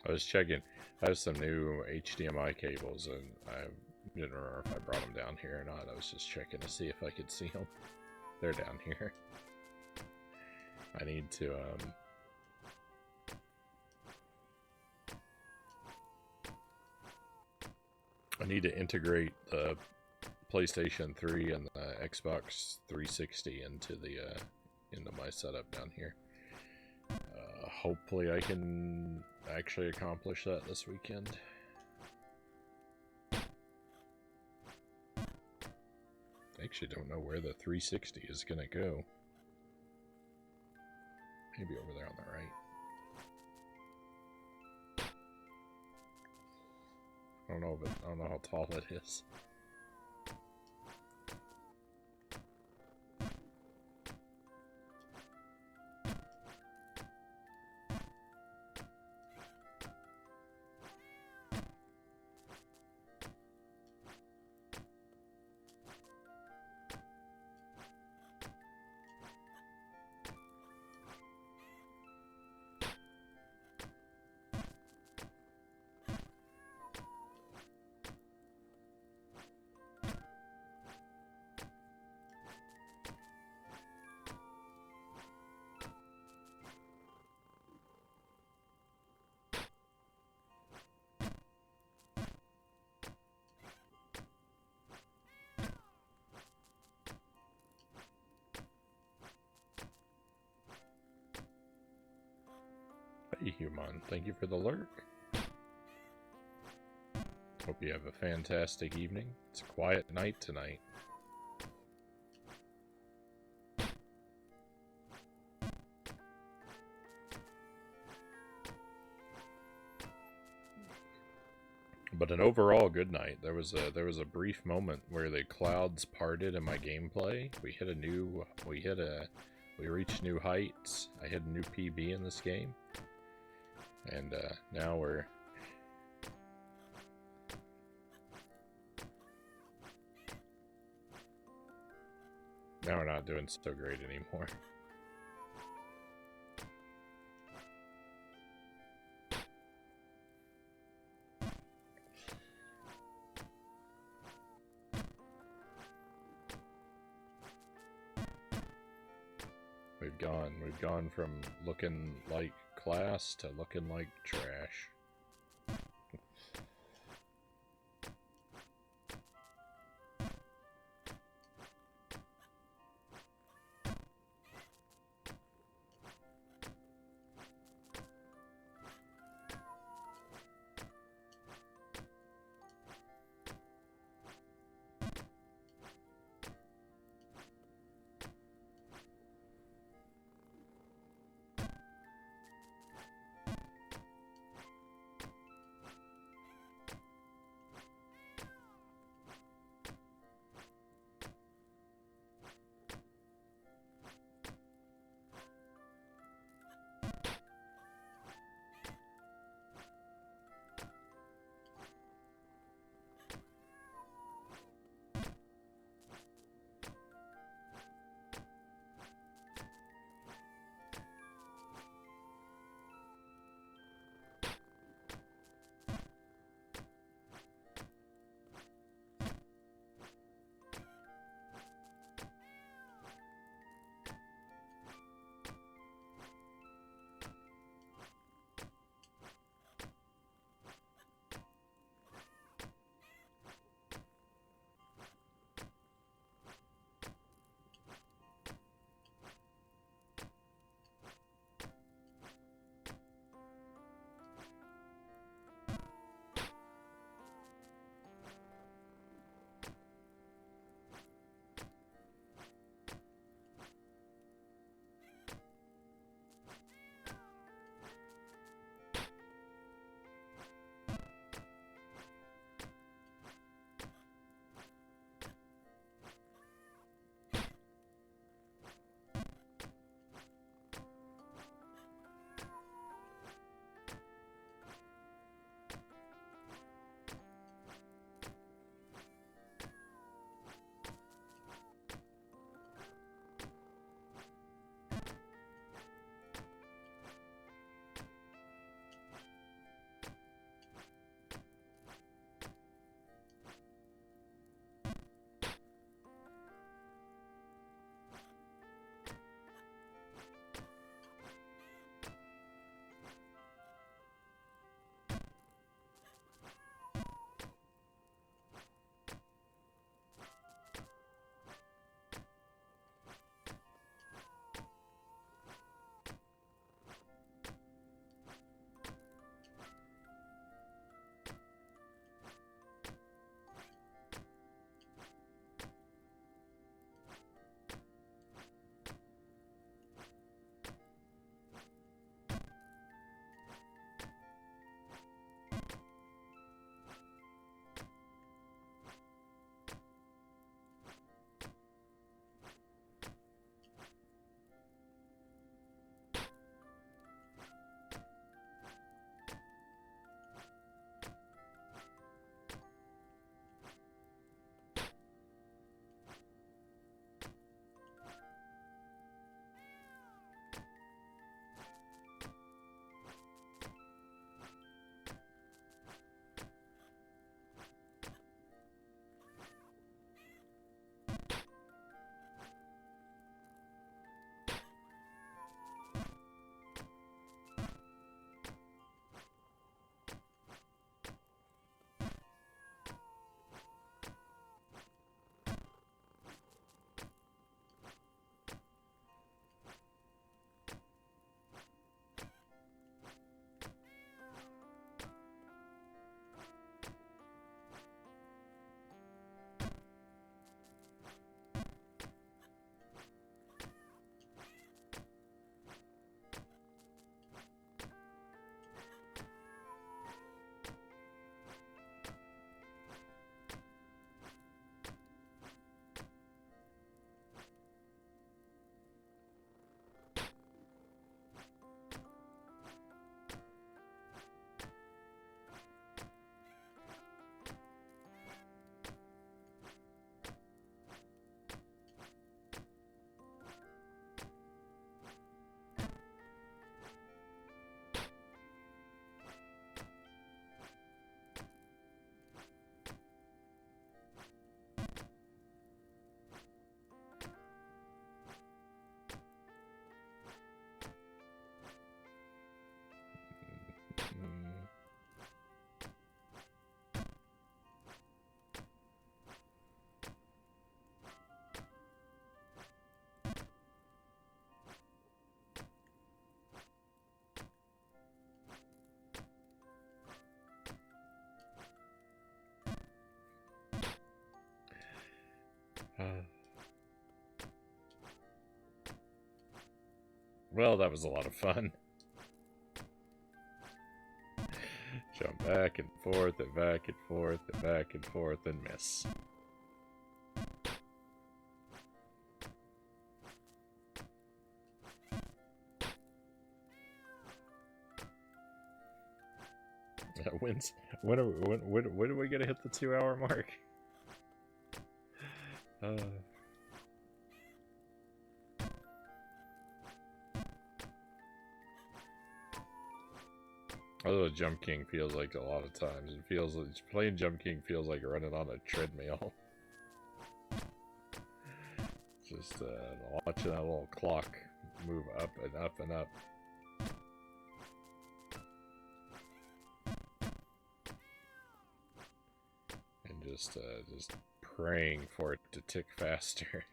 I was checking. I have some new HDMI cables, and I didn't remember if I brought them down here or not. I was just checking to see if I could see them. They're down here. I need to, integrate the PlayStation 3 and the Xbox 360 into my setup down here. Hopefully I can actually accomplish that this weekend. I actually don't know where the 360 is gonna go. Maybe over there on the right. I don't know how tall it is. Hey, human. Thank you for the lurk. Hope you have a fantastic evening. It's a quiet night tonight. But an overall good night. There was a brief moment where the clouds parted in my gameplay. We reached new heights. I hit a new PB in this game. And now we're not doing so great anymore. We've gone from looking like class to looking like trash. Well, that was a lot of fun. Jump back and forth and back and forth and back and forth and miss. When are we gonna hit the 2-hour mark? Although Jump King feels like a lot of times, it feels like playing Jump King feels like running on a treadmill. Just watching that little clock move up and up and up. And just praying for it to tick faster.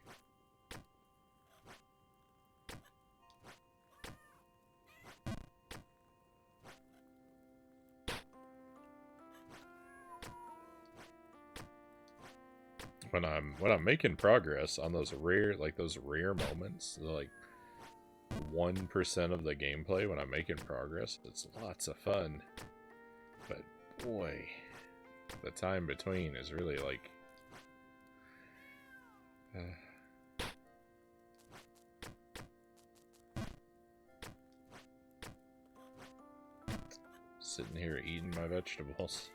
When I'm making progress on those rare moments, like 1% of the gameplay when I'm making progress, it's lots of fun. But boy, the time between is really like sitting here eating my vegetables.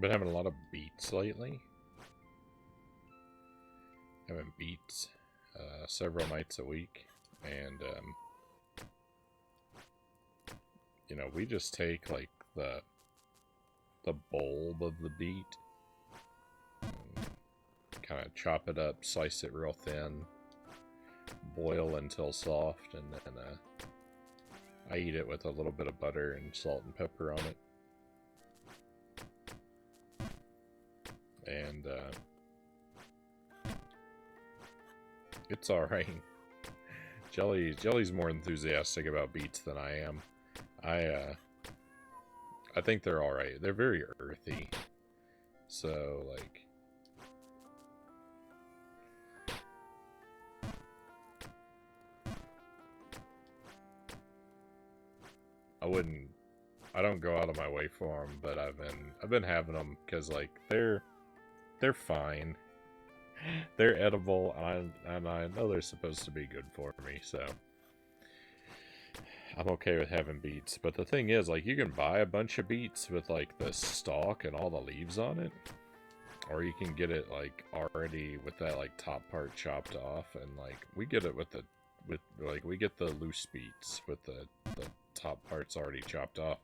Been having a lot of beats lately. Having beats several nights a week, and you know, we just take like the bulb of the beet, kind of chop it up, slice it real thin, boil until soft, and then I eat it with a little bit of butter and salt and pepper on it. And it's alright. Jelly's more enthusiastic about beets than I am. I think they're alright. They're very earthy. So, like, I don't go out of my way for them, but I've been having them because, like, they're fine. They're edible, and I know they're supposed to be good for me, so I'm okay with having beets. But the thing is, like, you can buy a bunch of beets with, like, the stalk and all the leaves on it, or you can get it, like, already with that, like, top part chopped off, and, like, we get it we get the loose beets with the top parts already chopped off,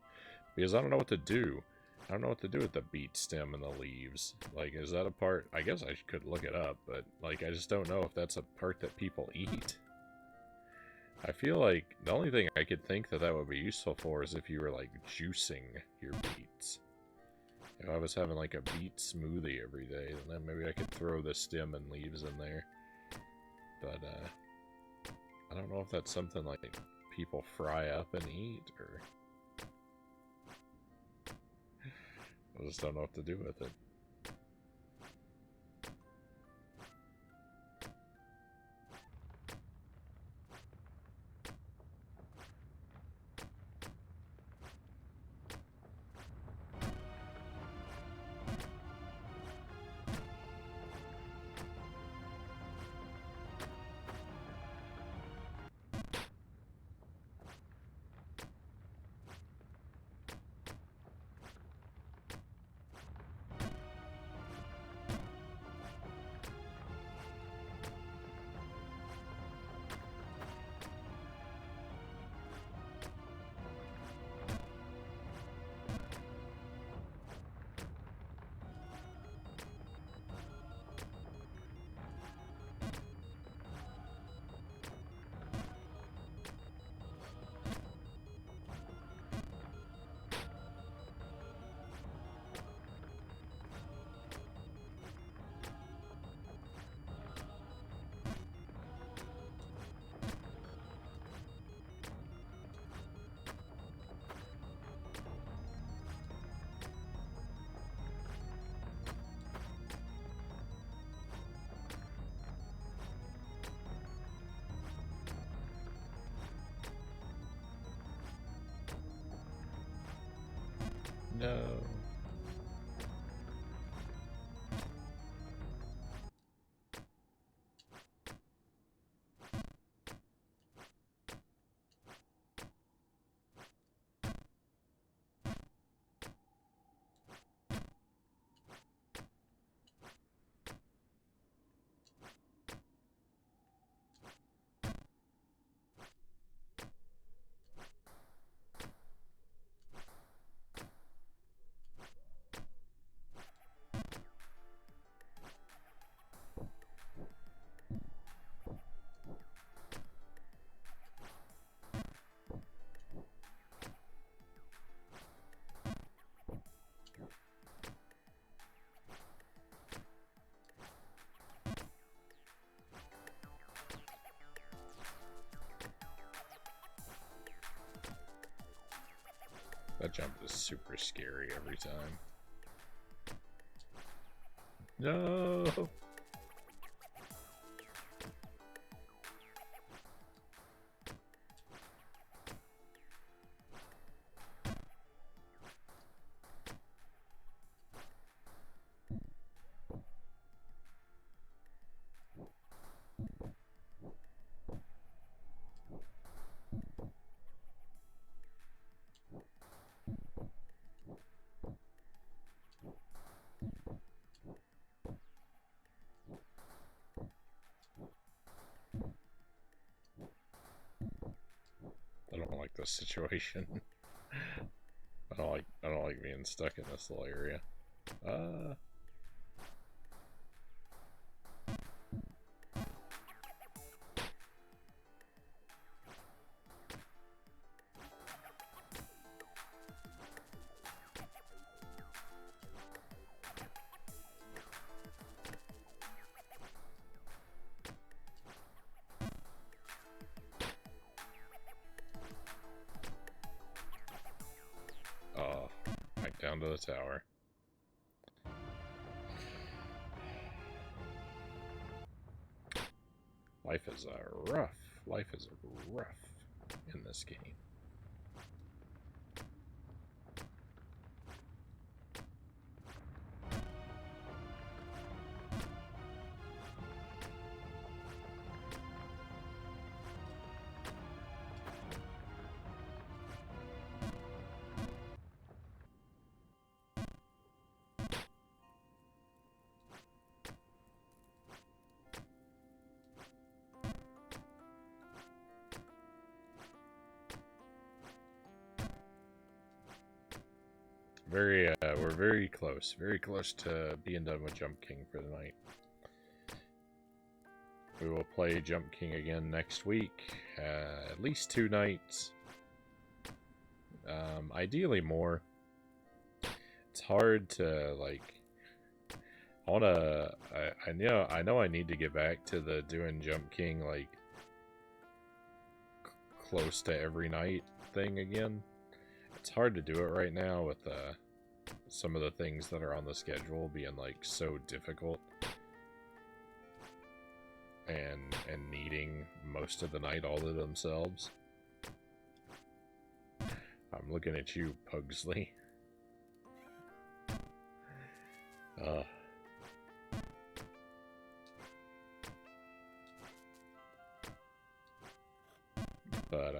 because I don't know what to do. I don't know what to do with the beet stem and the leaves. Like, is that a part? I guess I could look it up, but, like, I just don't know if that's a part that people eat. I feel like the only thing I could think that would be useful for is if you were, like, juicing your beets. If I was having like a beet smoothie every day, then maybe I could throw the stem and leaves in there. But I don't know if that's something like people fry up and eat, or I just don't know what to do with it. No. That jump is super scary every time. No! I don't like this situation. I don't like being stuck in this little area. Right down to the tower. Life is rough. Life is rough in this game. We're very close to being done with Jump King for the night. We will play Jump King again next week, at least 2 nights, ideally more. it's hard to like. I know I need to get back to the doing Jump King like close to every night thing again. It's hard to do it right now with some of the things that are on the schedule being like so difficult and needing most of the night all to themselves. I'm looking at you, Pugsley. But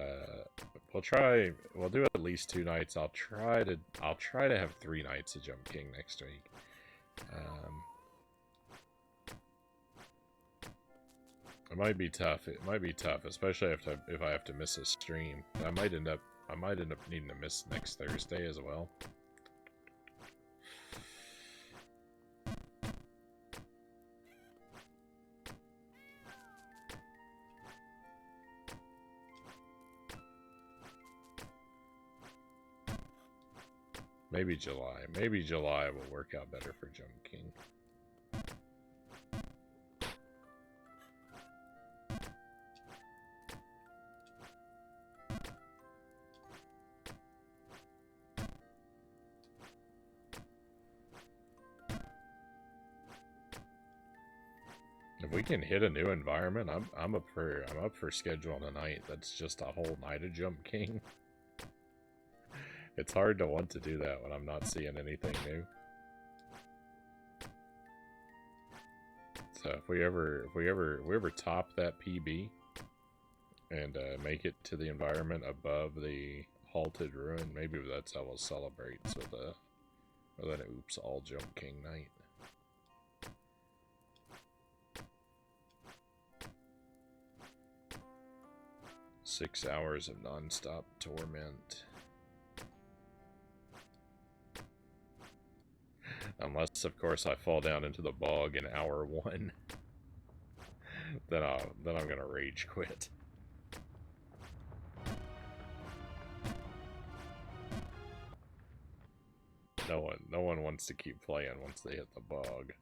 we'll do at least 2 nights. I'll try to have 3 nights of Jump King next week. It might be tough. It might be tough, especially if I have to miss a stream. I might end up needing to miss next Thursday as well. Maybe July. Maybe July will work out better for Jump King. If we can hit a new environment, I'm up for scheduling a night that's just a whole night of Jump King. It's hard to want to do that when I'm not seeing anything new. So if we ever top that PB and make it to the environment above the halted ruin, maybe that's how we'll celebrate with an oops all Jump King night. Six hours of non-stop torment. Unless, of course, I fall down into the bog in hour 1. then I'm gonna rage quit. No one wants to keep playing once they hit the bog.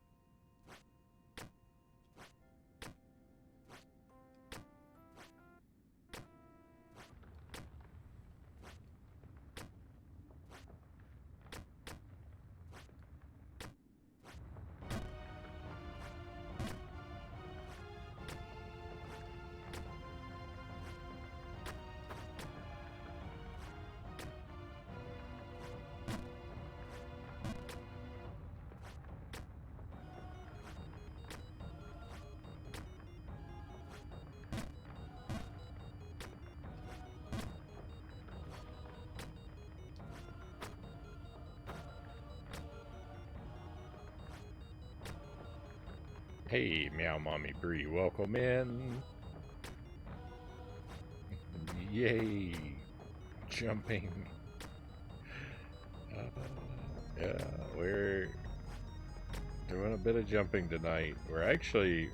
Hey, Meow Mommy Bree, welcome in. Yay, jumping. Yeah, we're doing a bit of jumping tonight. We're actually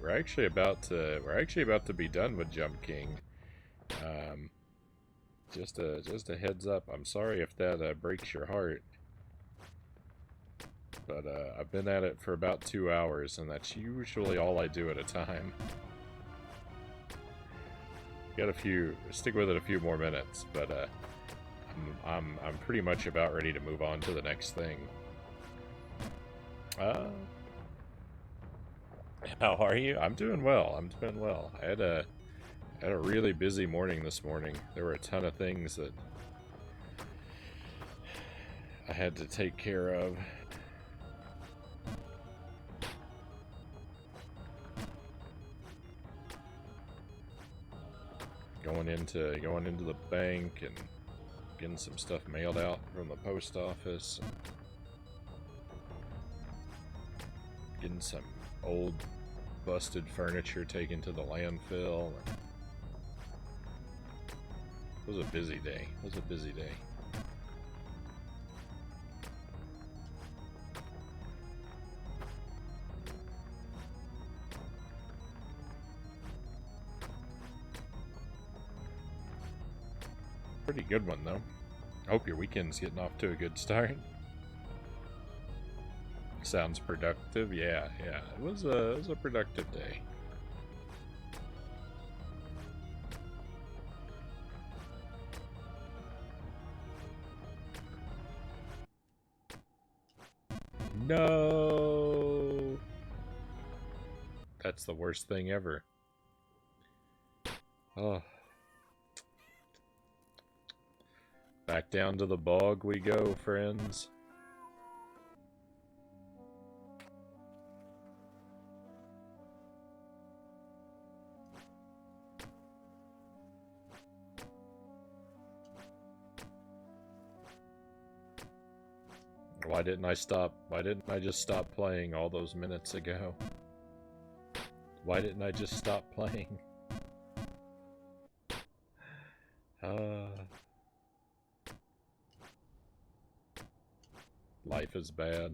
about to be done with Jump King. Just a heads up. I'm sorry if that breaks your heart. But I've been at it for about 2 hours, and that's usually all I do at a time. Stick with it a few more minutes, but I'm pretty much about ready to move on to the next thing. How are you? I'm doing well. I had a really busy morning this morning. There were a ton of things that I had to take care of. Going into the bank and getting some stuff mailed out from the post office. Getting some old busted furniture taken to the landfill. It was a busy day. Pretty good one, though. I hope your weekend's getting off to a good start. Sounds productive. Yeah, yeah. It was a productive day. No. That's the worst thing ever. Oh. Back down to the bog we go, friends. Why didn't I stop? Why didn't I just stop playing all those minutes ago? Why didn't I just stop playing? Life is bad.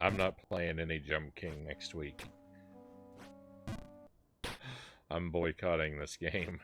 I'm not playing any Jump King next week. I'm boycotting this game.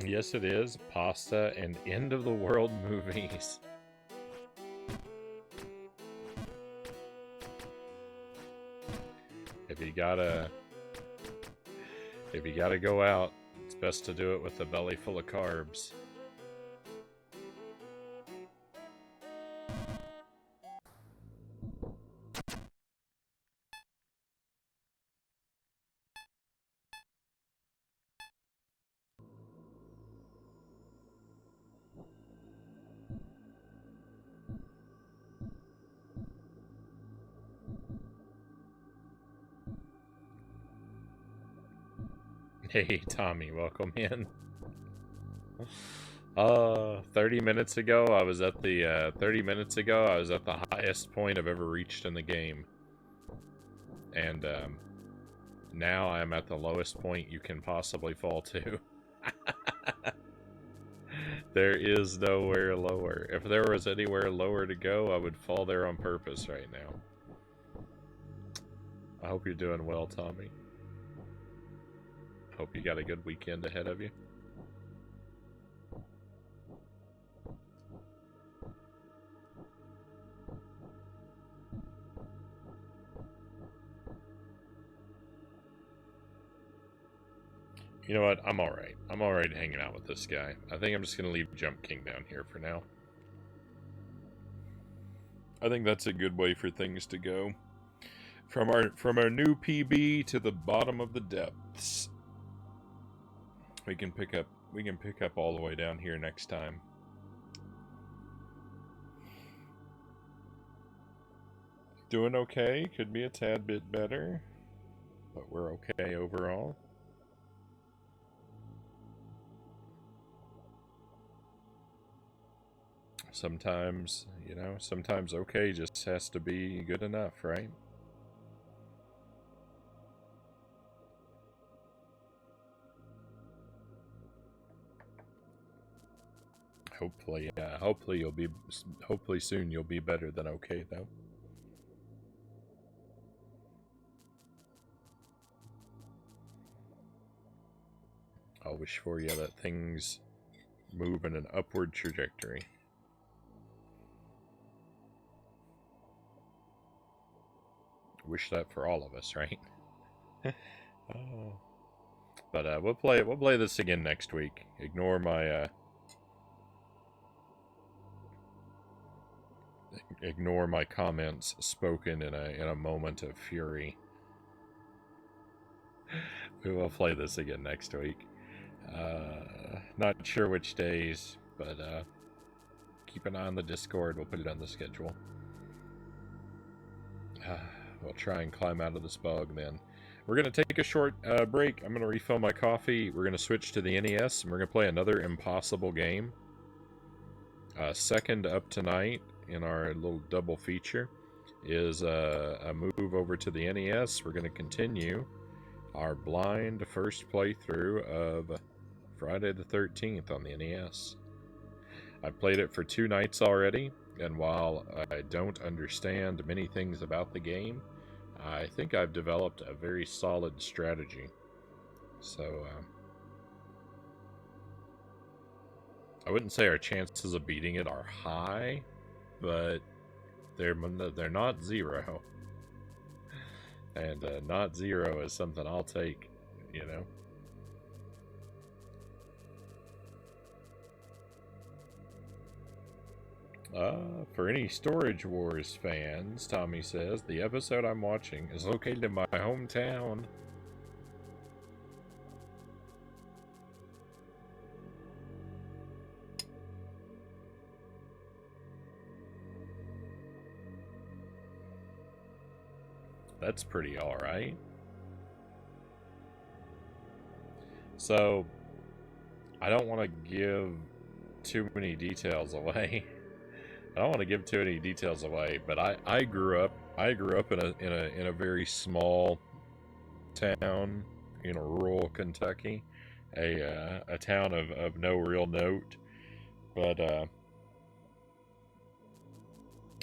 Yes, it is. Pasta and end of the world movies. If you gotta go out, it's best to do it with a belly full of carbs. Hey, Tommy, welcome in. 30 minutes ago, I was at the, 30 minutes ago, I was at the highest point I've ever reached in the game. And, now I'm at the lowest point you can possibly fall to. There is nowhere lower. If there was anywhere lower to go, I would fall there on purpose right now. I hope you're doing well, Tommy. Hope you got a good weekend ahead of you. You know what? I'm alright. I'm alright hanging out with this guy. I think I'm just going to leave Jump King down here for now. I think that's a good way for things to go. From our new PB to the bottom of the depths. We can pick up all the way down here next time. Doing okay. Could be a tad bit better, but we're okay overall. Sometimes, you know, sometimes okay just has to be good enough, right? Hopefully soon you'll be better than okay, though. I'll wish for you that things move in an upward trajectory. Wish that for all of us, right? But we'll play this again next week. Ignore my comments spoken in a moment of fury. We will play this again next week. Not sure which days, but keep an eye on the Discord. We'll put it on the schedule. We'll try and climb out of this bog then. We're going to take a short break. I'm going to refill my coffee. We're going to switch to the NES, and we're going to play another impossible game. Second up tonight in our little double feature is a move over to the NES. We're going to continue our blind first playthrough of Friday the 13th on the NES. I've played it for 2 nights already, and while I don't understand many things about the game, I think I've developed a very solid strategy. So, I wouldn't say our chances of beating it are high, but they're not 0. And not 0 is something I'll take, you know. For any Storage Wars fans, Tommy says, the episode I'm watching is located in my hometown. That's pretty alright. So, I don't want to give too many details away. I don't want to give too many details away, but I grew up in a very small town in rural Kentucky, a town of no real note, but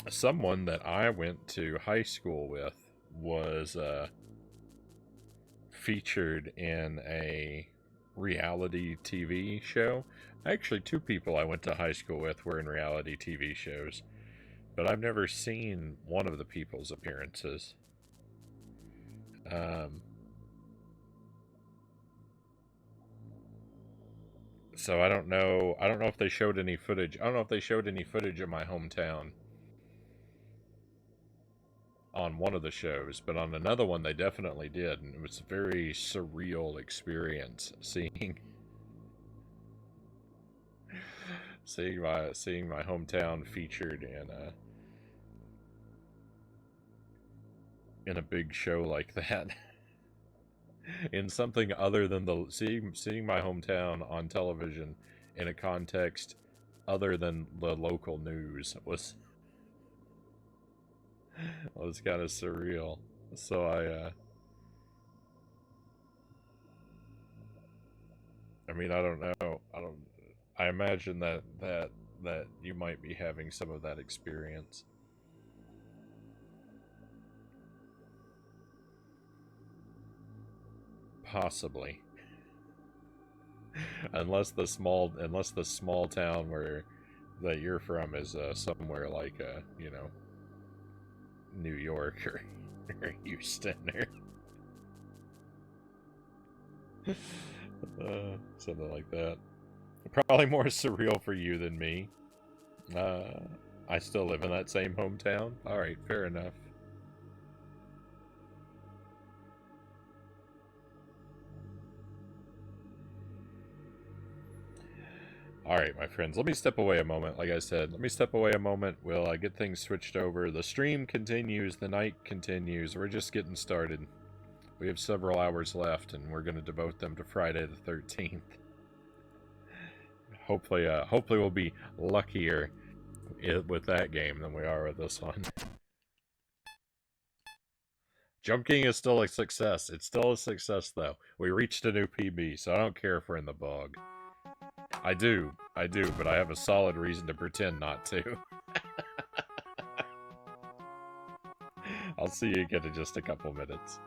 someone that I went to high school with was featured in a reality TV show. Actually, 2 people I went to high school with were in reality TV shows, but I've never seen one of the people's appearances. So I don't know if they showed any footage. I don't know if they showed any footage of my hometown on one of the shows, but on another one they definitely did, and it was a very surreal experience seeing my hometown featured in a big show like that. In something other than seeing my hometown on television in a context other than the local news was kind of surreal. So I mean, I don't know. I imagine that you might be having some of that experience. Possibly. unless the small town that you're from is somewhere like you know, New York or Houston or something like that. Probably more surreal for you than me. I still live in that same hometown. Alright, fair enough. Alright, my friends, let me step away a moment. Like I said, let me step away a moment. We'll get things switched over. The stream continues. The night continues. We're just getting started. We have several hours left, and we're going to devote them to Friday the 13th. Hopefully we'll be luckier with that game than we are with this one. Jump King is still a success. It's still a success, though. We reached a new PB, so I don't care if we're in the bog. I do, but I have a solid reason to pretend not to. I'll see you again in just a couple minutes.